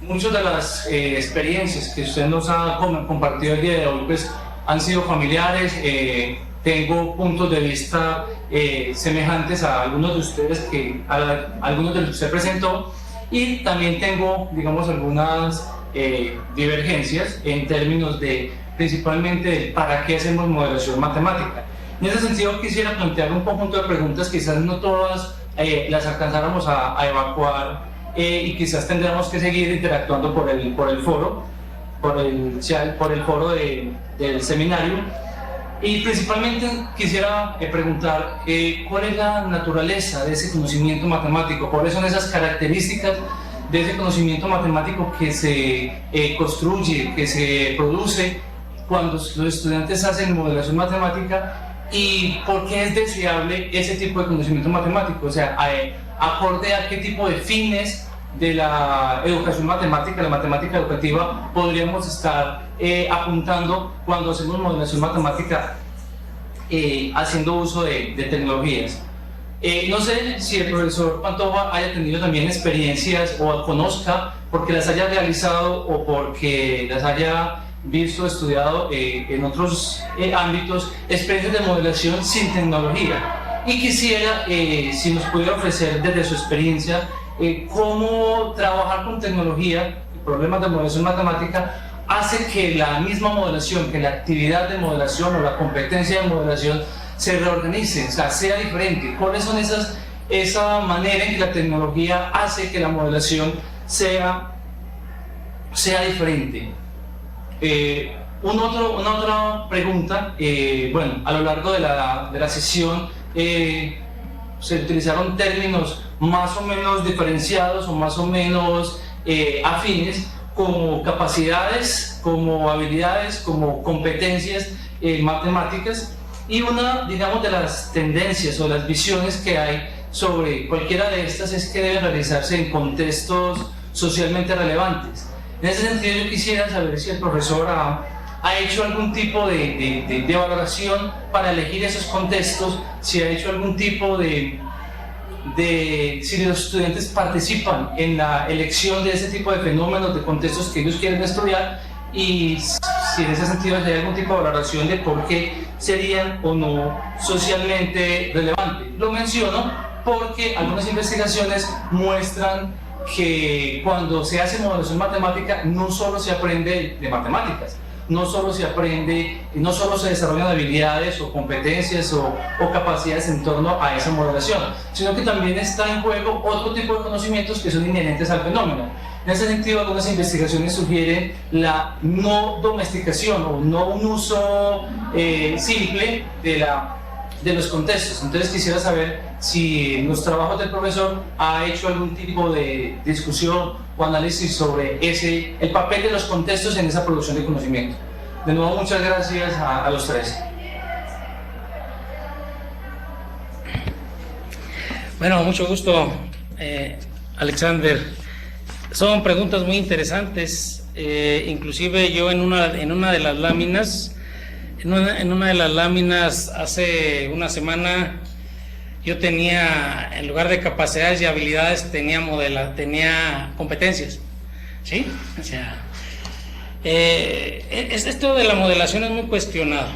Muchas de las experiencias que usted nos ha compartido el día de hoy pues han sido familiares. Tengo puntos de vista semejantes a algunos de ustedes, algunos de los que usted presentó, y también tengo, digamos, algunas divergencias en términos de, principalmente, de para qué hacemos modelación matemática. En ese sentido quisiera plantear un conjunto de preguntas, quizás no todas las alcanzáramos a evacuar, y quizás tendremos que seguir interactuando por el foro, por el foro del seminario. Y principalmente quisiera preguntar cuál es la naturaleza de ese conocimiento matemático, cuáles son esas características de ese conocimiento matemático que se construye, que se produce cuando los estudiantes hacen modelación matemática, y por qué es deseable ese tipo de conocimiento matemático, o sea, acorde a qué tipo de fines de la educación matemática, la matemática educativa, podríamos estar apuntando cuando hacemos modelación matemática haciendo uso de tecnologías. No sé si el profesor Pantoja haya tenido también experiencias o conozca, porque las haya realizado o porque las haya visto, estudiado en otros ámbitos, experiencias de modelación sin tecnología. Y quisiera, si nos pudiera ofrecer desde su experiencia, cómo trabajar con tecnología, problemas de modelación matemática, hace que la misma modelación, que la actividad de modelación o la competencia de modelación se reorganice, o sea, sea diferente. ¿Cuáles son esa manera en que la tecnología hace que la modelación sea diferente? Una otra pregunta, bueno, a lo largo de la sesión se utilizaron términos más o menos diferenciados o más o menos afines, como capacidades, como habilidades, como competencias matemáticas, y una, digamos, de las tendencias o las visiones que hay sobre cualquiera de estas es que deben realizarse en contextos socialmente relevantes. En ese sentido, yo quisiera saber si el profesor ha hecho algún tipo de valoración para elegir esos contextos, si ha hecho algún tipo si los estudiantes participan en la elección de ese tipo de fenómenos, de contextos que ellos quieren estudiar, y si en ese sentido hay algún tipo de valoración de por qué serían o no socialmente relevantes. Lo menciono porque algunas investigaciones muestran que cuando se hace modelación matemática no solo se aprende de matemáticas, no solo se aprende, no solo se desarrollan habilidades o competencias o capacidades en torno a esa modelación, sino que también está en juego otro tipo de conocimientos que son inherentes al fenómeno. En ese sentido, algunas investigaciones sugieren la no domesticación o no un uso simple de los contextos. Entonces quisiera saber si en los trabajos del profesor ha hecho algún tipo de discusión o análisis sobre el papel de los contextos en esa producción de conocimiento. De nuevo, muchas gracias a los tres. Bueno, mucho gusto, Alexander. Son preguntas muy interesantes. Inclusive yo en una de las láminas, hace una semana, yo tenía, en lugar de capacidades y habilidades, tenía competencias, ¿sí? O sea, esto de la modelación es muy cuestionado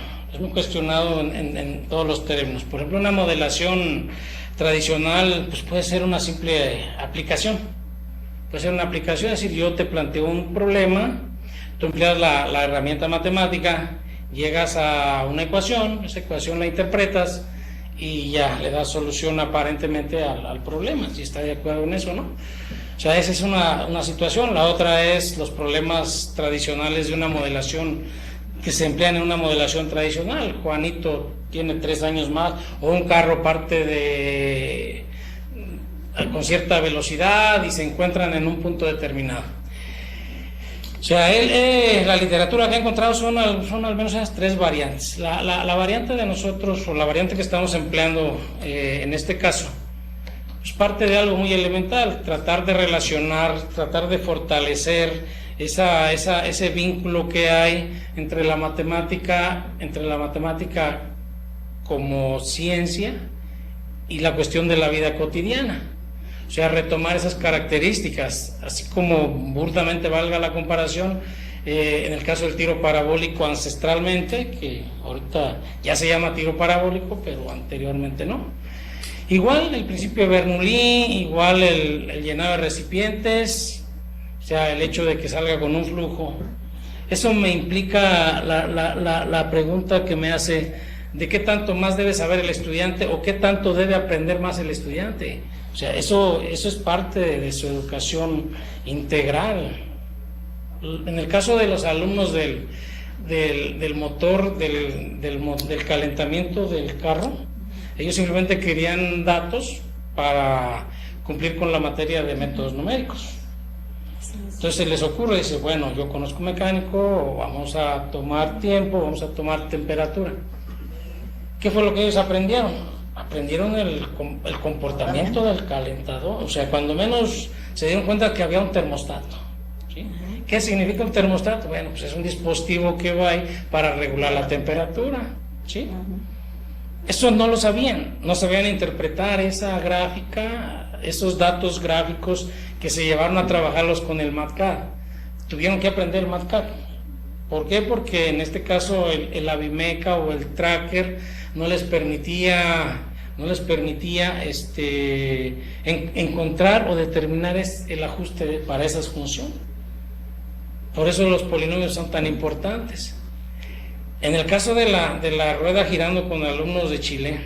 en todos los términos. Por ejemplo, una modelación tradicional pues puede ser una simple aplicación. Puede ser una aplicación, es decir, yo te planteo un problema, tú empleas la herramienta matemática, llegas a una ecuación, esa ecuación la interpretas y ya le das solución aparentemente al problema, si está de acuerdo en eso, ¿no? O sea, esa es una situación. La otra es los problemas tradicionales de una modelación que se emplean en una modelación tradicional. Juanito tiene 3 años más, o un carro parte con cierta velocidad y se encuentran en un punto determinado. O sea, la literatura que ha encontrado son al menos esas 3 variantes. La variante de nosotros, o la variante que estamos empleando en este caso, es parte de algo muy elemental: tratar de relacionar, tratar de fortalecer ese vínculo que hay entre la matemática como ciencia y la cuestión de la vida cotidiana. O sea, retomar esas características, así como burdamente valga la comparación, en el caso del tiro parabólico ancestralmente, que ahorita ya se llama tiro parabólico, pero anteriormente no. Igual el principio de Bernoulli, igual el llenado de recipientes, o sea, el hecho de que salga con un flujo. Eso me implica la pregunta que me hace de qué tanto más debe saber el estudiante o qué tanto debe aprender más el estudiante. O sea, eso es parte de su educación integral. En el caso de los alumnos del motor, del calentamiento del carro, ellos simplemente querían datos para cumplir con la materia de métodos numéricos. Entonces se les ocurre, dice, bueno, yo conozco mecánico, vamos a tomar tiempo, vamos a tomar temperatura. ¿Qué fue lo que ellos aprendieron? Aprendieron el comportamiento del calentador. O sea, cuando menos se dieron cuenta que había un termostato, ¿sí? ¿Qué significa un termostato? Bueno, pues es un dispositivo que va ahí para regular la temperatura, ¿sí? Eso no lo sabían, no sabían interpretar esa gráfica, esos datos gráficos que se llevaron a trabajarlos con el MATCAD. Tuvieron que aprender MATCAD. ¿Por qué? Porque en este caso el Avimeca o el tracker no les permitía encontrar o determinar el ajuste para esas funciones. Por eso los polinomios son tan importantes. En el caso de la rueda girando con alumnos de Chile,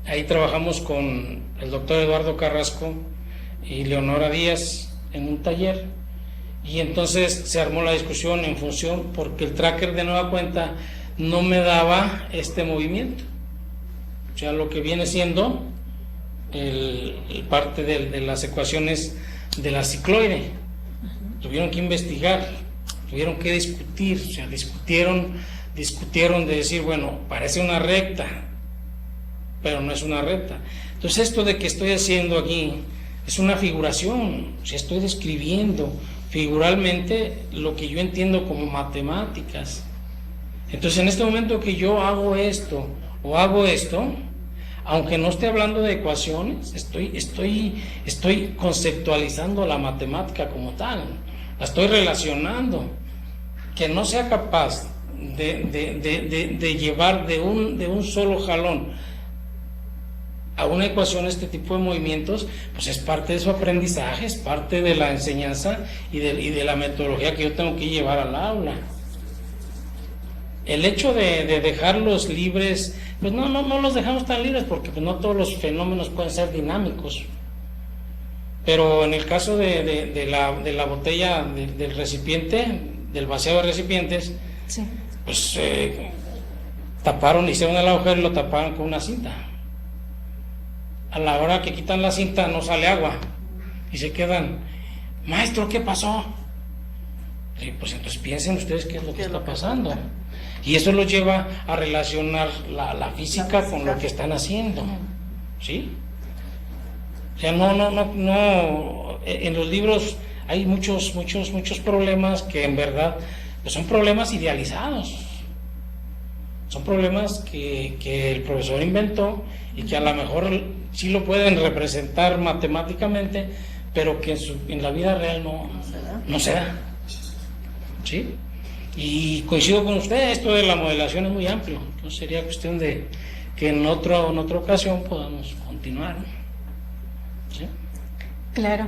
ahí trabajamos con el doctor Eduardo Carrasco y Leonora Díaz en un taller, y entonces se armó la discusión en función, porque el tracker de nueva cuenta no me daba este movimiento, o sea, lo que viene siendo parte de las ecuaciones de la cicloide. Tuvieron que investigar, tuvieron que discutir, o sea, discutieron de decir, bueno, parece una recta, pero no es una recta. Entonces esto de que estoy haciendo aquí es una figuración, o sea, estoy describiendo figuralmente lo que yo entiendo como matemáticas. Entonces en este momento que yo hago esto o hago esto, aunque no esté hablando de ecuaciones, estoy conceptualizando la matemática como tal, la estoy relacionando. Que no sea capaz de llevar de un solo jalón a una ecuación este tipo de movimientos, pues es parte de su aprendizaje, es parte de la enseñanza y de la metodología que yo tengo que llevar al aula. El hecho de dejarlos libres, pues no los dejamos tan libres porque pues no todos los fenómenos pueden ser dinámicos. Pero en el caso de la botella, del recipiente, del vaciado de recipientes, Sí. pues hicieron el agujero y lo taparon con una cinta. A la hora que quitan la cinta no sale agua y se quedan, maestro, ¿qué pasó? Y pues entonces piensen ustedes qué es lo que está pasando. Y eso los lleva a relacionar la física con lo que están haciendo. ¿Sí? O sea, no, en los libros hay muchos problemas que en verdad pues son problemas idealizados. Son problemas que el profesor inventó y que a lo mejor sí lo pueden representar matemáticamente, pero que en la vida real no se da. ¿Sí? Y coincido con usted, esto de la modelación es muy amplio, entonces sería cuestión de que en otra ocasión podamos continuar, ¿no? ¿Sí? Claro.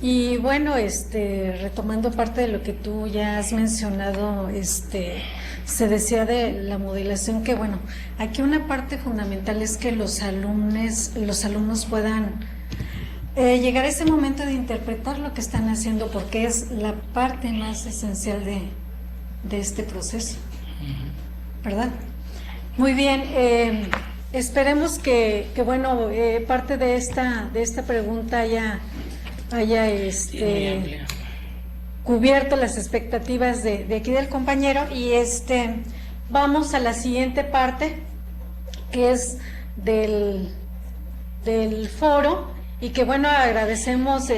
Y bueno, retomando parte de lo que tú ya has mencionado, se decía de la modelación que, bueno, aquí una parte fundamental es que los alumnos puedan llegar a ese momento de interpretar lo que están haciendo, porque es la parte más esencial de este proceso, ¿verdad? Muy bien, esperemos que bueno, parte de esta pregunta haya cubierto las expectativas de aquí del compañero, y vamos a la siguiente parte, que es del foro, y que bueno, agradecemos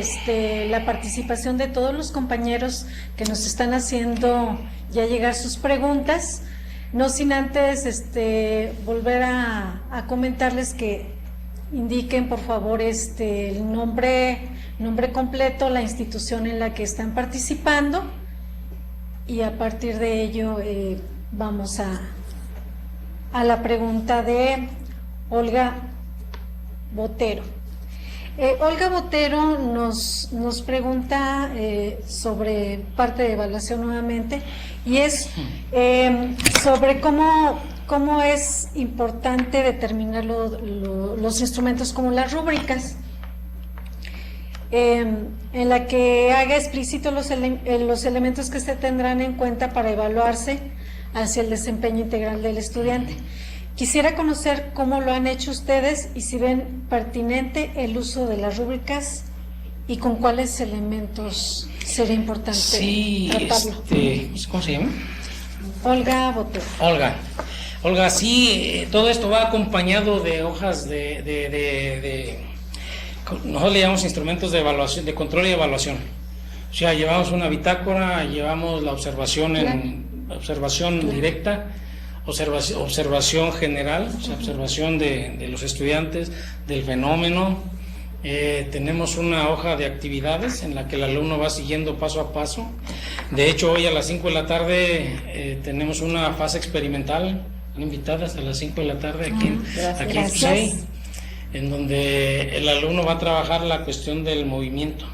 la participación de todos los compañeros que nos están haciendo ya llegar sus preguntas, no sin antes volver a comentarles que indiquen por favor el nombre completo, la institución en la que están participando, y a partir de ello vamos a la pregunta de Olga Botero. Olga Botero nos pregunta sobre parte de evaluación nuevamente, y es sobre cómo es importante determinar los instrumentos como las rúbricas, en la que haga explícito los elementos que se tendrán en cuenta para evaluarse hacia el desempeño integral del estudiante. Quisiera conocer cómo lo han hecho ustedes y si ven pertinente el uso de las rúbricas y con cuáles elementos sería importante tratarlo. ¿Cómo se llama? Olga Botero. Olga, sí, todo esto va acompañado de hojas nosotros le llamamos instrumentos de evaluación, de control y evaluación. O sea, llevamos una bitácora, llevamos la observación observación directa, observación general, o sea, observación de los estudiantes, del fenómeno. Tenemos una hoja de actividades en la que el alumno va siguiendo paso a paso. De hecho, hoy a las 5 de la tarde tenemos una fase experimental, invitadas a las 5 de la tarde aquí en FUSEI, en donde el alumno va a trabajar la cuestión del movimiento,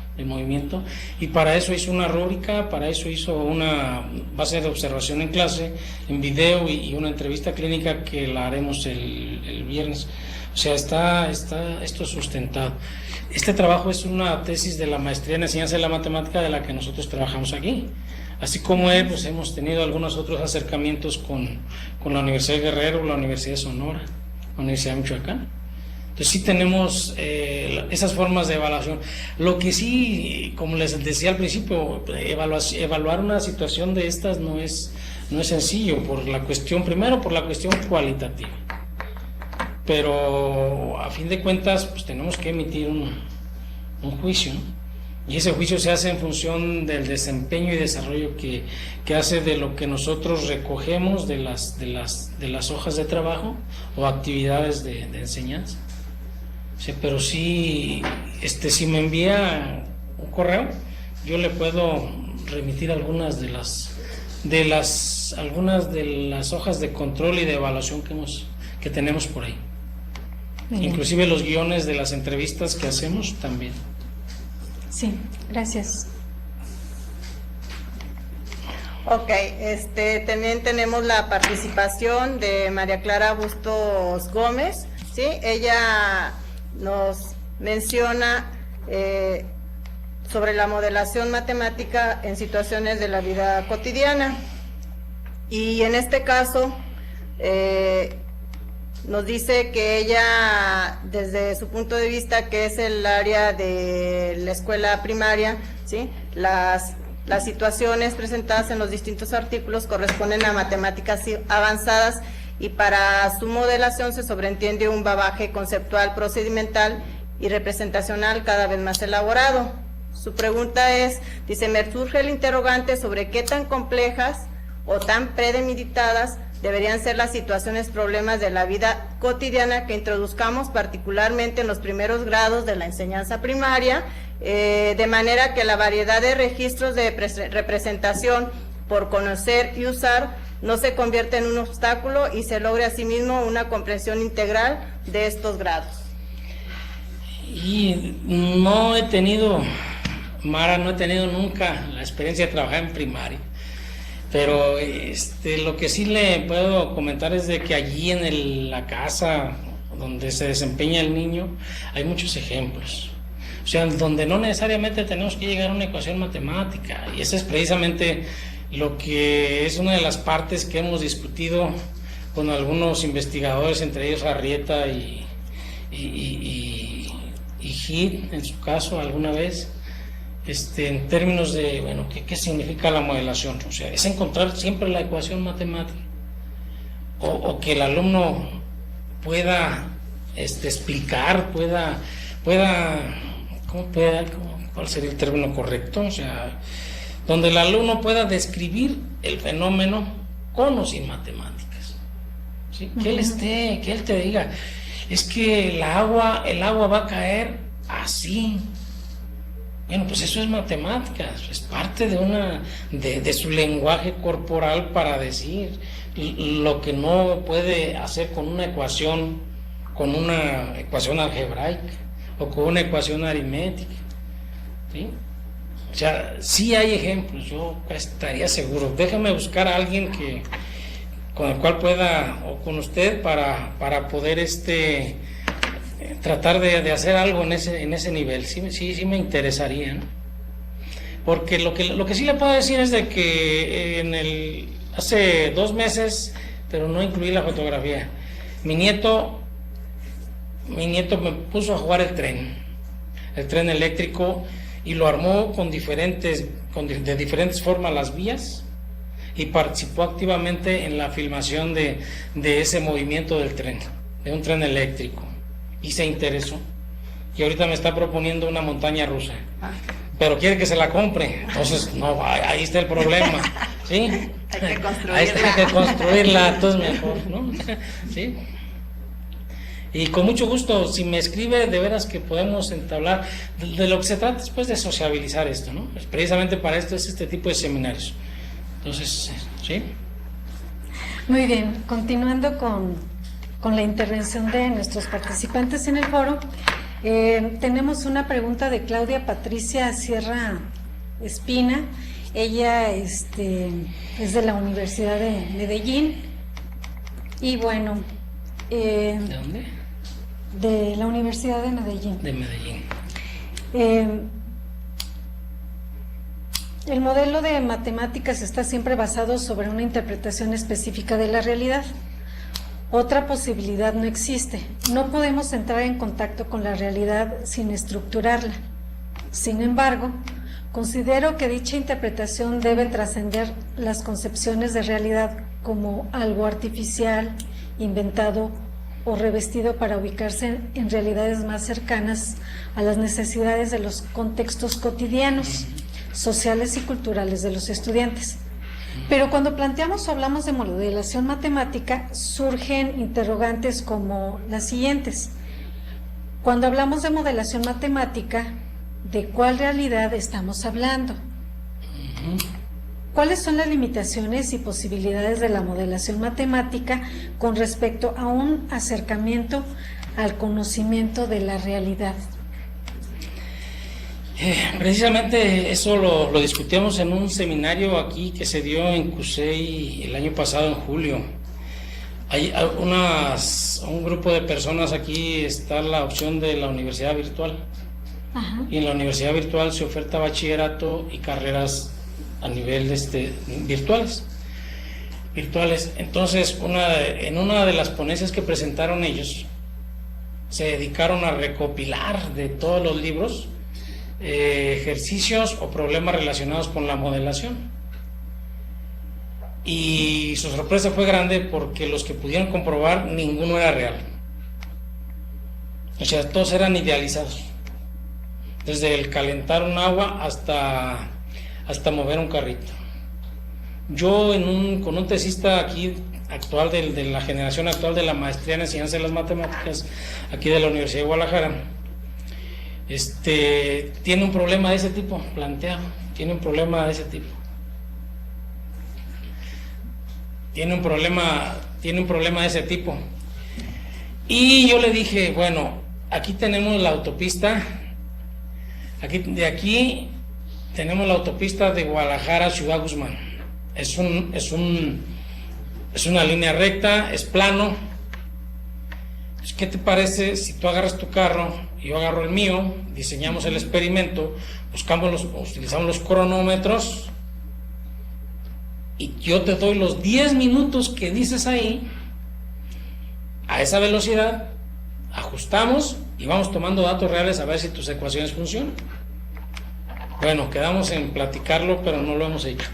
y para eso hizo una rúbrica, para eso hizo una base de observación en clase, en video, y una entrevista clínica que la haremos el viernes. O sea, está esto sustentado. Este trabajo es una tesis de la maestría en enseñanza de la matemática de la que nosotros trabajamos aquí. Así como él, pues hemos tenido algunos otros acercamientos con la Universidad de Guerrero, la Universidad de Sonora, la Universidad de Michoacán. Entonces sí tenemos esas formas de evaluación. Lo que sí, como les decía al principio, evaluar una situación de estas no es sencillo, primero por la cuestión cualitativa. Pero a fin de cuentas, pues tenemos que emitir un juicio, ¿no? Y ese juicio se hace en función del desempeño y desarrollo que hace de lo que nosotros recogemos de las hojas de trabajo o actividades de enseñanza. Sí, pero sí, si me envía un correo, yo le puedo remitir algunas de las hojas de control y de evaluación que tenemos por ahí. Inclusive los guiones de las entrevistas que hacemos también. Sí, gracias. Ok, también tenemos la participación de María Clara Bustos Gómez, ¿sí? Ella nos menciona sobre la modelación matemática en situaciones de la vida cotidiana. Y en este caso, nos dice que ella, desde su punto de vista, que es el área de la escuela primaria, ¿sí? Las situaciones presentadas en los distintos artículos corresponden a matemáticas avanzadas y para su modelación se sobreentiende un bagaje conceptual, procedimental y representacional cada vez más elaborado. Su pregunta es, dice, me surge el interrogante sobre qué tan complejas o tan premeditadas deberían ser las situaciones, problemas de la vida cotidiana que introduzcamos particularmente en los primeros grados de la enseñanza primaria, de manera que la variedad de registros de representación por conocer y usar no se convierta en un obstáculo y se logre asimismo una comprensión integral de estos grados. Y no he tenido, Mara, nunca la experiencia de trabajar en primaria. Pero lo que sí le puedo comentar es de que allí en la casa donde se desempeña el niño hay muchos ejemplos. O sea, donde no necesariamente tenemos que llegar a una ecuación matemática. Y esa es precisamente lo que es una de las partes que hemos discutido con algunos investigadores, entre ellos Arrieta y Gid, en su caso, alguna vez. En términos de, bueno, ¿qué significa la modelación? O sea, es encontrar siempre la ecuación matemática o que el alumno pueda explicar, ¿cuál sería el término correcto? O sea, donde el alumno pueda describir el fenómeno con o sin matemáticas, ¿sí? Que él te diga, es que el agua va a caer así. Bueno, pues eso es matemáticas, es parte de su lenguaje corporal para decir lo que no puede hacer con una ecuación algebraica o con una ecuación aritmética, ¿sí? O sea, sí hay ejemplos, yo estaría seguro. Déjame buscar a alguien con el cual pueda, o con usted, para poder tratar de hacer algo en ese nivel. Sí me interesaría, ¿no? Porque lo que sí le puedo decir es de que hace 2 meses, pero no incluí la fotografía, mi nieto me puso a jugar el tren eléctrico, y lo armó de diferentes formas las vías, y participó activamente en la filmación de ese movimiento del tren, de un tren eléctrico. Y se interesó, y ahorita me está proponiendo una montaña rusa, pero quiere que se la compre. Entonces, no, ahí está el problema, ¿sí? Hay que construirla. Ahí está, hay que construirla, entonces mejor, ¿no? ¿Sí? Y con mucho gusto, si me escribe, de veras que podemos entablar de lo que se trata después de sociabilizar esto, ¿no? Precisamente para esto es este tipo de seminarios. Entonces, ¿sí? Muy bien, continuando con la intervención de nuestros participantes en el foro, tenemos una pregunta de Claudia Patricia Sierra Espina. Ella es de la Universidad de Medellín, y bueno, ¿de dónde? De la Universidad de Medellín. De Medellín. El modelo de matemáticas está siempre basado sobre una interpretación específica de la realidad. Otra posibilidad no existe. No podemos entrar en contacto con la realidad sin estructurarla. Sin embargo, considero que dicha interpretación debe trascender las concepciones de realidad como algo artificial, inventado o revestido para ubicarse en realidades más cercanas a las necesidades de los contextos cotidianos, sociales y culturales de los estudiantes. Pero cuando planteamos o hablamos de modelación matemática, surgen interrogantes como las siguientes. Cuando hablamos de modelación matemática, ¿de cuál realidad estamos hablando? ¿Cuáles son las limitaciones y posibilidades de la modelación matemática con respecto a un acercamiento al conocimiento de la realidad? Precisamente eso lo discutíamos en un seminario aquí que se dio en CUSEI el año pasado, en julio. Hay un grupo de personas aquí, está la opción de la universidad virtual. Ajá. Y en la universidad virtual se oferta bachillerato y carreras a nivel virtuales. Entonces, en una de las ponencias que presentaron ellos, se dedicaron a recopilar de todos los libros ejercicios o problemas relacionados con la modelación. Y su sorpresa fue grande porque los que pudieron comprobar, ninguno era real. O sea, todos eran idealizados. Desde el calentar un agua hasta mover un carrito. Yo con un tesista aquí actual de la generación actual de la maestría en enseñanza de las matemáticas aquí de la Universidad de Guadalajara, tiene un problema de ese tipo planteado, tiene un problema de ese tipo. Tiene un problema de ese tipo. Y yo le dije, bueno, aquí tenemos la autopista, de aquí tenemos la autopista de Guadalajara a Ciudad Guzmán. Es una línea recta, es plano. ¿Qué te parece si tú agarras tu carro y yo agarro el mío, diseñamos el experimento, utilizamos los cronómetros y yo te doy los 10 minutos que dices ahí, a esa velocidad, ajustamos y vamos tomando datos reales a ver si tus ecuaciones funcionan? Bueno, quedamos en platicarlo, pero no lo hemos hecho.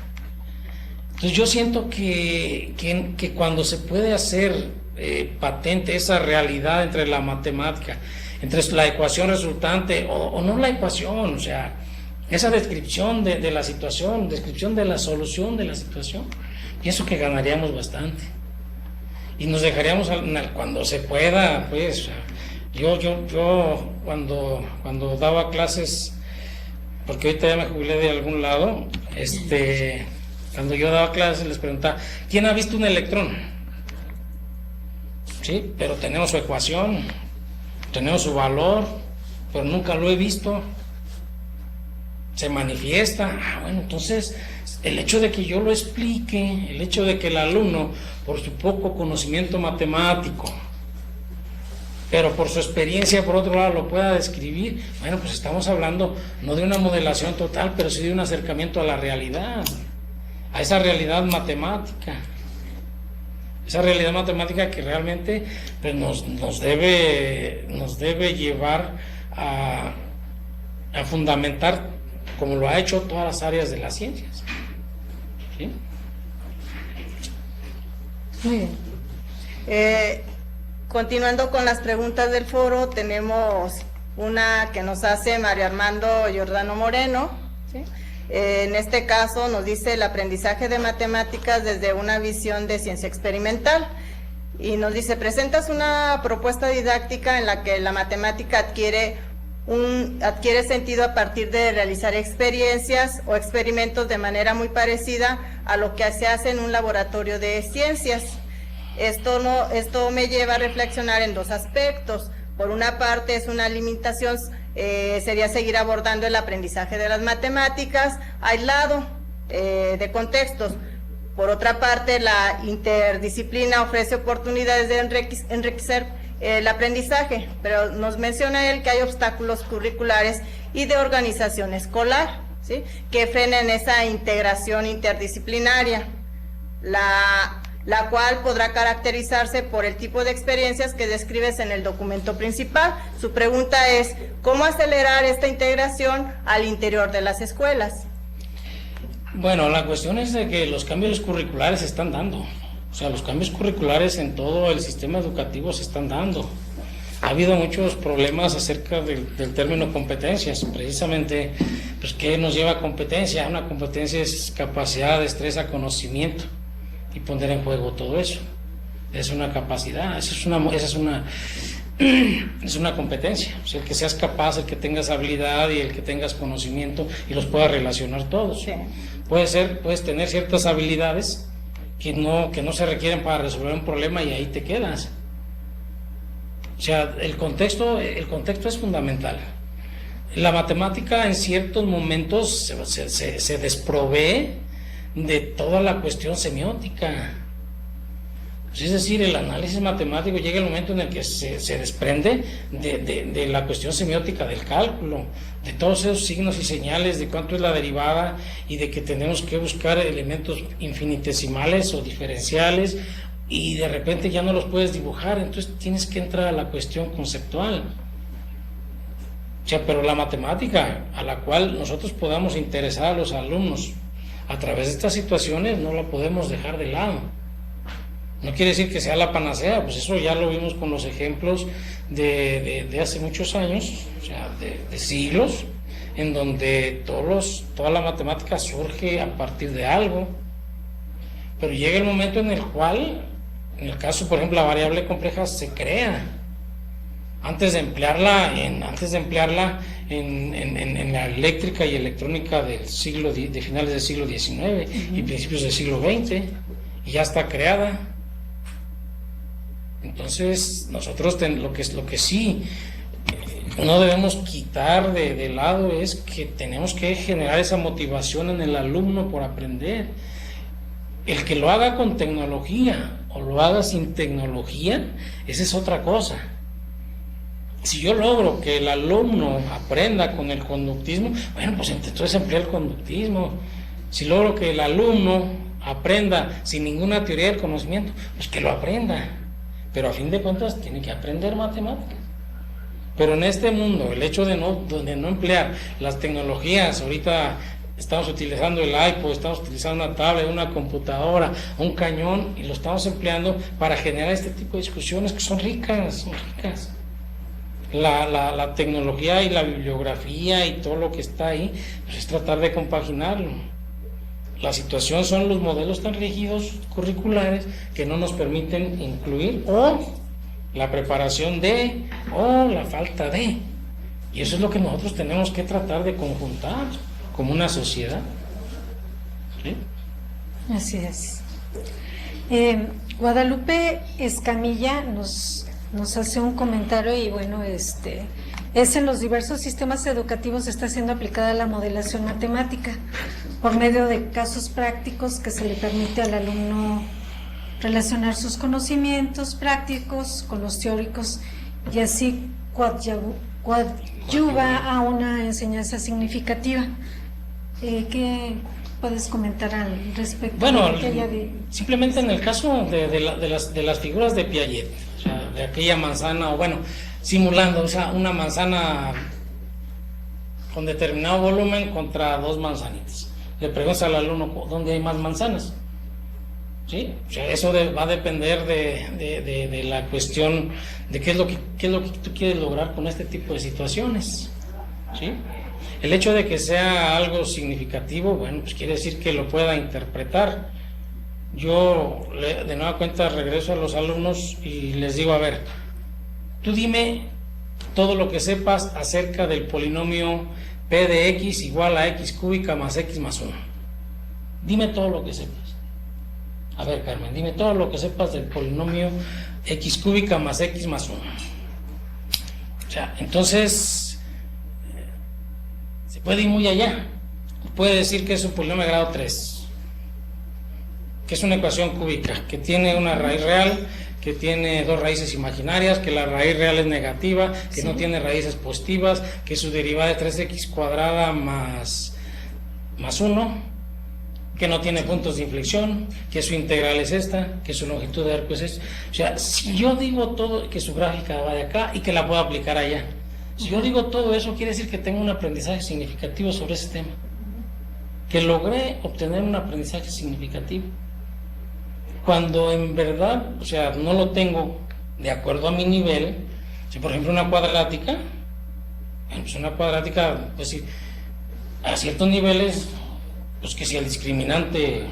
Entonces yo siento que cuando se puede hacer patente esa realidad entre la matemática, entre la ecuación resultante o no la ecuación, o sea, esa descripción de la situación, descripción de la solución de la situación, pienso que ganaríamos bastante y nos dejaríamos cuando se pueda, pues. Yo cuando daba clases, porque ahorita ya me jubilé de algún lado, cuando yo daba clases les preguntaba, ¿quién ha visto un electrón? Sí, pero tenemos su ecuación, tenemos su valor, pero nunca lo he visto. Se manifiesta. Bueno, entonces el hecho de que yo lo explique, el hecho de que el alumno, por su poco conocimiento matemático, pero por su experiencia, por otro lado, lo pueda describir, bueno, pues estamos hablando no de una modelación total, pero sí de un acercamiento a la realidad, a esa realidad matemática. Esa realidad matemática que realmente pues, nos debe llevar a fundamentar, como lo ha hecho todas las áreas de las ciencias. ¿Sí? Muy bien. Continuando con las preguntas del foro, tenemos una que nos hace Mario Armando Giordano Moreno. ¿Sí? En este caso nos dice el aprendizaje de matemáticas desde una visión de ciencia experimental y nos dice, presentas una propuesta didáctica en la que la matemática adquiere sentido a partir de realizar experiencias o experimentos de manera muy parecida a lo que se hace en un laboratorio de ciencias. Esto me lleva a reflexionar en dos aspectos. Por una parte es una limitación, sería seguir abordando el aprendizaje de las matemáticas aislado de contextos. Por otra parte, la interdisciplina ofrece oportunidades de enriquecer el aprendizaje, pero nos menciona él que hay obstáculos curriculares y de organización escolar, ¿sí?, que frenen esa integración interdisciplinaria. la cual podrá caracterizarse por el tipo de experiencias que describes en el documento principal. Su pregunta es, ¿cómo acelerar esta integración al interior de las escuelas? Bueno, la cuestión es de que los cambios curriculares se están dando. O sea, los cambios curriculares en todo el sistema educativo se están dando. Ha habido muchos problemas acerca del término competencias. Precisamente, pues, ¿qué nos lleva a competencia? Una competencia es capacidad, destreza, conocimiento y poner en juego todo eso. Es una capacidad, esa es una competencia. O sea, el que seas capaz, el que tengas habilidad y el que tengas conocimiento y los puedas relacionar todos. Sí. Puedes tener ciertas habilidades que no se requieren para resolver un problema y ahí te quedas. O sea, el contexto es fundamental. La matemática en ciertos momentos se desprovee de toda la cuestión semiótica. Pues es decir, el análisis matemático llega el momento en el que se desprende de la cuestión semiótica del cálculo, de todos esos signos y señales, de cuánto es la derivada y de que tenemos que buscar elementos infinitesimales o diferenciales y de repente ya no los puedes dibujar, entonces tienes que entrar a la cuestión conceptual. O sea, pero la matemática a la cual nosotros podamos interesar a los alumnos a través de estas situaciones no la podemos dejar de lado. No quiere decir que sea la panacea, pues eso ya lo vimos con los ejemplos de hace muchos años, o sea, de siglos, en donde toda la matemática surge a partir de algo, pero llega el momento en el cual, en el caso, por ejemplo, la variable compleja se crea antes de emplearla en la eléctrica y electrónica de finales del siglo XIX y principios del siglo XX, y ya está creada. Entonces, nosotros lo que sí no debemos quitar de lado es que tenemos que generar esa motivación en el alumno por aprender. El que lo haga con tecnología o lo haga sin tecnología, esa es otra cosa. Si yo logro que el alumno aprenda con el conductismo, bueno, pues entonces emplea el conductismo. Si logro que el alumno aprenda sin ninguna teoría del conocimiento, pues que lo aprenda. Pero a fin de cuentas tiene que aprender matemáticas. Pero en este mundo, el hecho de no emplear las tecnologías, ahorita estamos utilizando el iPod, estamos utilizando una tablet, una computadora, un cañón, y lo estamos empleando para generar este tipo de discusiones que son ricas, La tecnología y la bibliografía y todo lo que está ahí, pues es tratar de compaginarlo. La situación son los modelos tan rígidos curriculares que no nos permiten incluir o la preparación de o la falta de. Y eso es lo que nosotros tenemos que tratar de conjuntar como una sociedad. ¿Sí? Así es. Guadalupe Escamilla nos hace un comentario y bueno, es en los diversos sistemas educativos está siendo aplicada la modelación matemática por medio de casos prácticos que se le permite al alumno relacionar sus conocimientos prácticos con los teóricos y así coadyuva a una enseñanza significativa. ¿Qué puedes comentar al respecto? Bueno, simplemente en el caso de las figuras de Piaget, o sea, de aquella manzana, o bueno, simulando, o sea, una manzana con determinado volumen contra dos manzanitas. Le preguntas al alumno, ¿dónde hay más manzanas? ¿Sí? O sea, eso va a depender de la cuestión de qué es lo que tú quieres lograr con este tipo de situaciones. ¿Sí? El hecho de que sea algo significativo, bueno, pues quiere decir que lo pueda interpretar. Yo, de nueva cuenta, regreso a los alumnos y les digo, a ver, tú dime todo lo que sepas acerca del polinomio P de X igual a X cúbica más X más 1. Dime todo lo que sepas. A ver, Carmen, dime todo lo que sepas del polinomio X cúbica más X más 1. O sea, entonces, se puede ir muy allá. Puede decir que es un polinomio de grado 3, que es una ecuación cúbica, que tiene una raíz real, que tiene dos raíces imaginarias, que la raíz real es negativa, que no tiene raíces positivas, que su derivada es 3x cuadrada más 1, que no tiene puntos de inflexión, que su integral es esta, que su longitud de arco es esta. O sea, si yo digo todo, que su gráfica va de acá y que la puedo aplicar allá. Si yo digo todo eso, quiere decir que tengo un aprendizaje significativo sobre ese tema. Que logré obtener un aprendizaje significativo. Cuando en verdad, o sea, no lo tengo de acuerdo a mi nivel. Si por ejemplo una cuadrática, pues si a ciertos niveles, pues que si el discriminante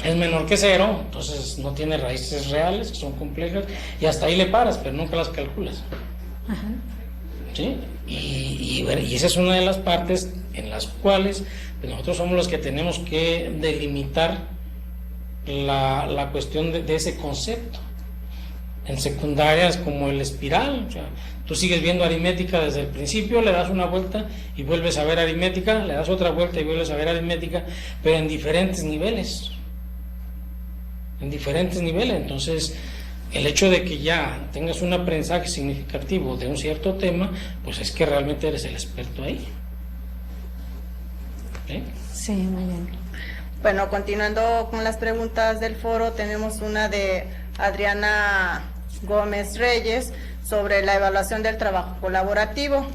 es menor que 0, entonces no tiene raíces reales, que son complejas, y hasta ahí le paras, pero nunca las calculas. ¿Sí? Y esa es una de las partes en las cuales pues nosotros somos los que tenemos que delimitar la cuestión de ese concepto. En secundarias como el espiral, o sea, tú sigues viendo aritmética desde el principio, le das una vuelta y vuelves a ver aritmética, le das otra vuelta y vuelves a ver aritmética, pero en diferentes niveles. Entonces, el hecho de que ya tengas un aprendizaje significativo de un cierto tema, pues es que realmente eres el experto ahí. ¿Sí? Sí, muy bien. Bueno, continuando con las preguntas del foro, tenemos una de Adriana Gómez Reyes sobre la evaluación del trabajo colaborativo.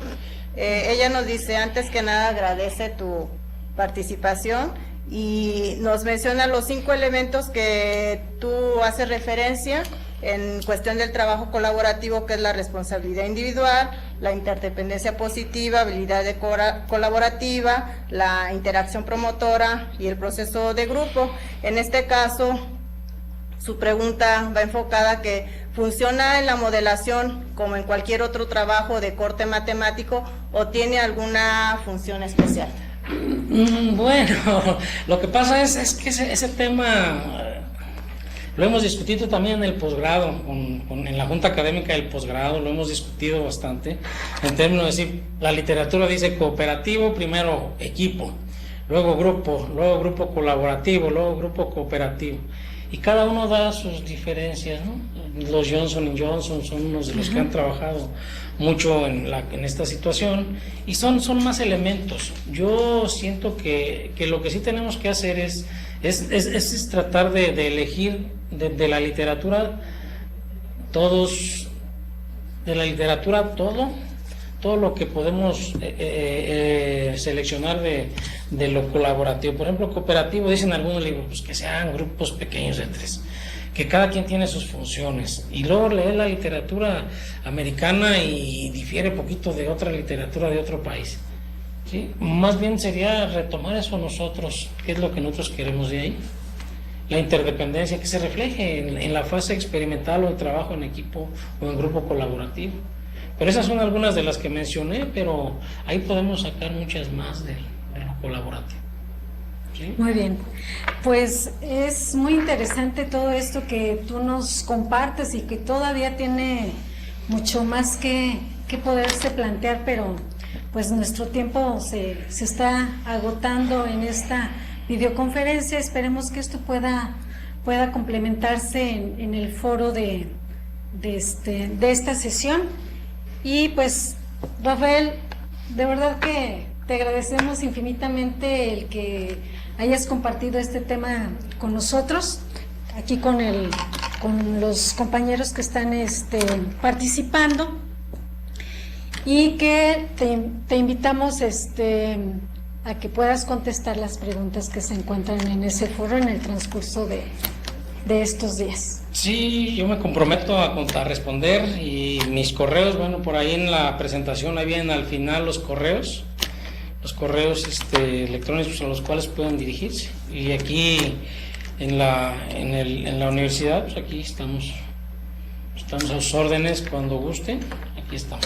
Ella nos dice, antes que nada agradece tu participación y nos menciona los 5 elementos que tú haces referencia en cuestión del trabajo colaborativo, que es la responsabilidad individual, la interdependencia positiva, habilidad colaborativa, la interacción promotora y el proceso de grupo. En este caso, su pregunta va enfocada a que funciona en la modelación como en cualquier otro trabajo de corte matemático o tiene alguna función especial. Bueno, lo que pasa es que ese tema lo hemos discutido también en el posgrado, en la Junta Académica del Posgrado, lo hemos discutido bastante, en términos de decir, la literatura dice cooperativo, primero equipo, luego grupo colaborativo, luego grupo cooperativo. Y cada uno da sus diferencias, ¿no? Los Johnson & Johnson son unos de los que han trabajado mucho en esta situación y son más elementos. Yo siento que lo que sí tenemos que hacer es tratar de elegir de la literatura todo lo que podemos seleccionar de lo colaborativo. Por ejemplo, cooperativo, dicen algunos libros, pues que sean grupos pequeños de 3, que cada quien tiene sus funciones, y luego leer la literatura americana y difiere poquito de otra literatura de otro país, ¿sí? Más bien sería retomar eso nosotros, qué es lo que nosotros queremos de ahí, la interdependencia que se refleje en la fase experimental o de trabajo en equipo o en grupo colaborativo. Pero esas son algunas de las que mencioné, pero ahí podemos sacar muchas más de lo colaborativo. ¿Sí? Muy bien, pues es muy interesante todo esto que tú nos compartes y que todavía tiene mucho más que poderse plantear, pero pues nuestro tiempo se está agotando en esta videoconferencia. Esperemos que esto pueda complementarse en el foro de esta sesión. Y pues, Rafael, de verdad que te agradecemos infinitamente el que hayas compartido este tema con nosotros, aquí con los compañeros que están participando, y que te invitamos a que puedas contestar las preguntas que se encuentran en ese foro en el transcurso de estos días. Sí, yo me comprometo a responder, y mis correos, bueno, por ahí en la presentación ahí vienen al final los correos electrónicos a los cuales pueden dirigirse, y aquí en la universidad, pues aquí estamos a sus órdenes cuando gusten, aquí estamos.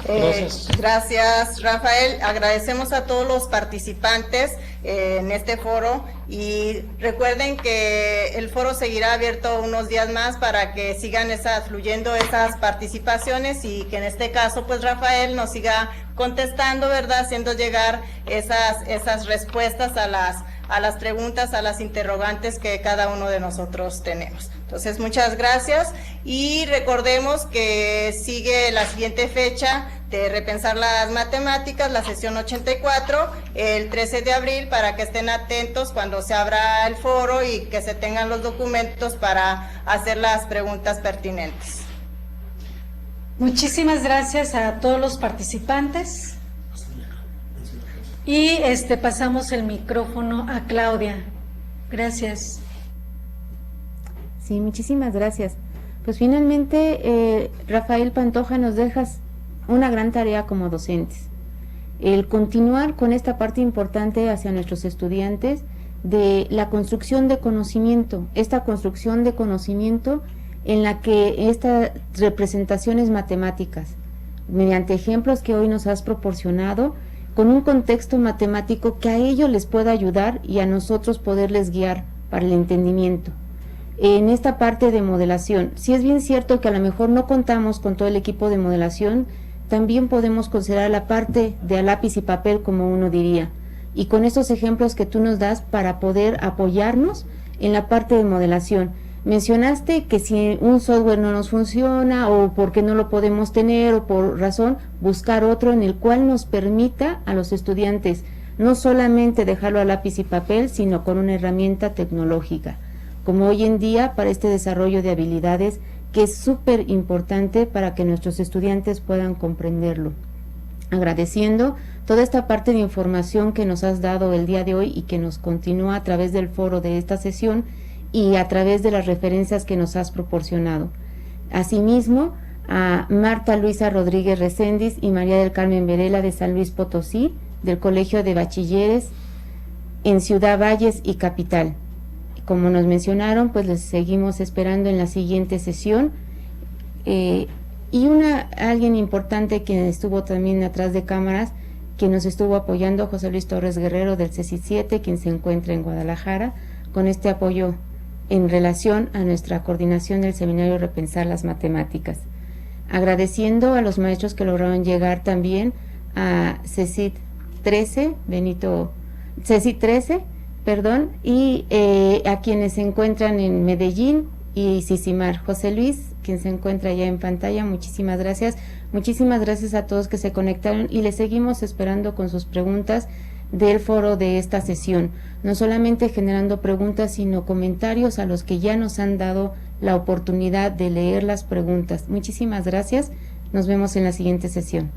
Gracias. Gracias, Rafael. Agradecemos a todos los participantes en este foro, y recuerden que el foro seguirá abierto unos días más para que sigan fluyendo esas participaciones, y que en este caso pues Rafael nos siga contestando, ¿verdad? Haciendo llegar esas respuestas a las preguntas, a las interrogantes que cada uno de nosotros tenemos. Entonces, muchas gracias, y recordemos que sigue la siguiente fecha de Repensar las Matemáticas, la sesión 84, el 13 de abril, para que estén atentos cuando se abra el foro y que se tengan los documentos para hacer las preguntas pertinentes. Muchísimas gracias a todos los participantes. Y pasamos el micrófono a Claudia. Gracias. Sí, muchísimas gracias. Pues finalmente, Rafael Pantoja, nos dejas una gran tarea como docentes. El continuar con esta parte importante hacia nuestros estudiantes de la construcción de conocimiento, esta construcción de conocimiento en la que estas representaciones matemáticas, mediante ejemplos que hoy nos has proporcionado, con un contexto matemático que a ellos les pueda ayudar y a nosotros poderles guiar para el entendimiento. En esta parte de modelación, si es bien cierto que a lo mejor no contamos con todo el equipo de modelación, también podemos considerar la parte de a lápiz y papel, como uno diría, y con estos ejemplos que tú nos das para poder apoyarnos en la parte de modelación. Mencionaste que si un software no nos funciona o porque no lo podemos tener o por razón, buscar otro en el cual nos permita a los estudiantes no solamente dejarlo a lápiz y papel, sino con una herramienta tecnológica, como hoy en día para este desarrollo de habilidades que es súper importante para que nuestros estudiantes puedan comprenderlo. Agradeciendo toda esta parte de información que nos has dado el día de hoy y que nos continúa a través del foro de esta sesión y a través de las referencias que nos has proporcionado. Asimismo, a Marta Luisa Rodríguez Recendis y María del Carmen Verela de San Luis Potosí, del Colegio de Bachilleres en Ciudad Valles y Capital. Como nos mencionaron, pues les seguimos esperando en la siguiente sesión. Y alguien importante que estuvo también atrás de cámaras, que nos estuvo apoyando, José Luis Torres Guerrero del CECI 7, quien se encuentra en Guadalajara, con este apoyo en relación a nuestra coordinación del seminario Repensar las Matemáticas. Agradeciendo a los maestros que lograron llegar también a CECI 13, y a quienes se encuentran en Medellín y Sisimar. José Luis, quien se encuentra ya en pantalla, muchísimas gracias. Muchísimas gracias a todos que se conectaron y les seguimos esperando con sus preguntas del foro de esta sesión, no solamente generando preguntas, sino comentarios a los que ya nos han dado la oportunidad de leer las preguntas. Muchísimas gracias, nos vemos en la siguiente sesión.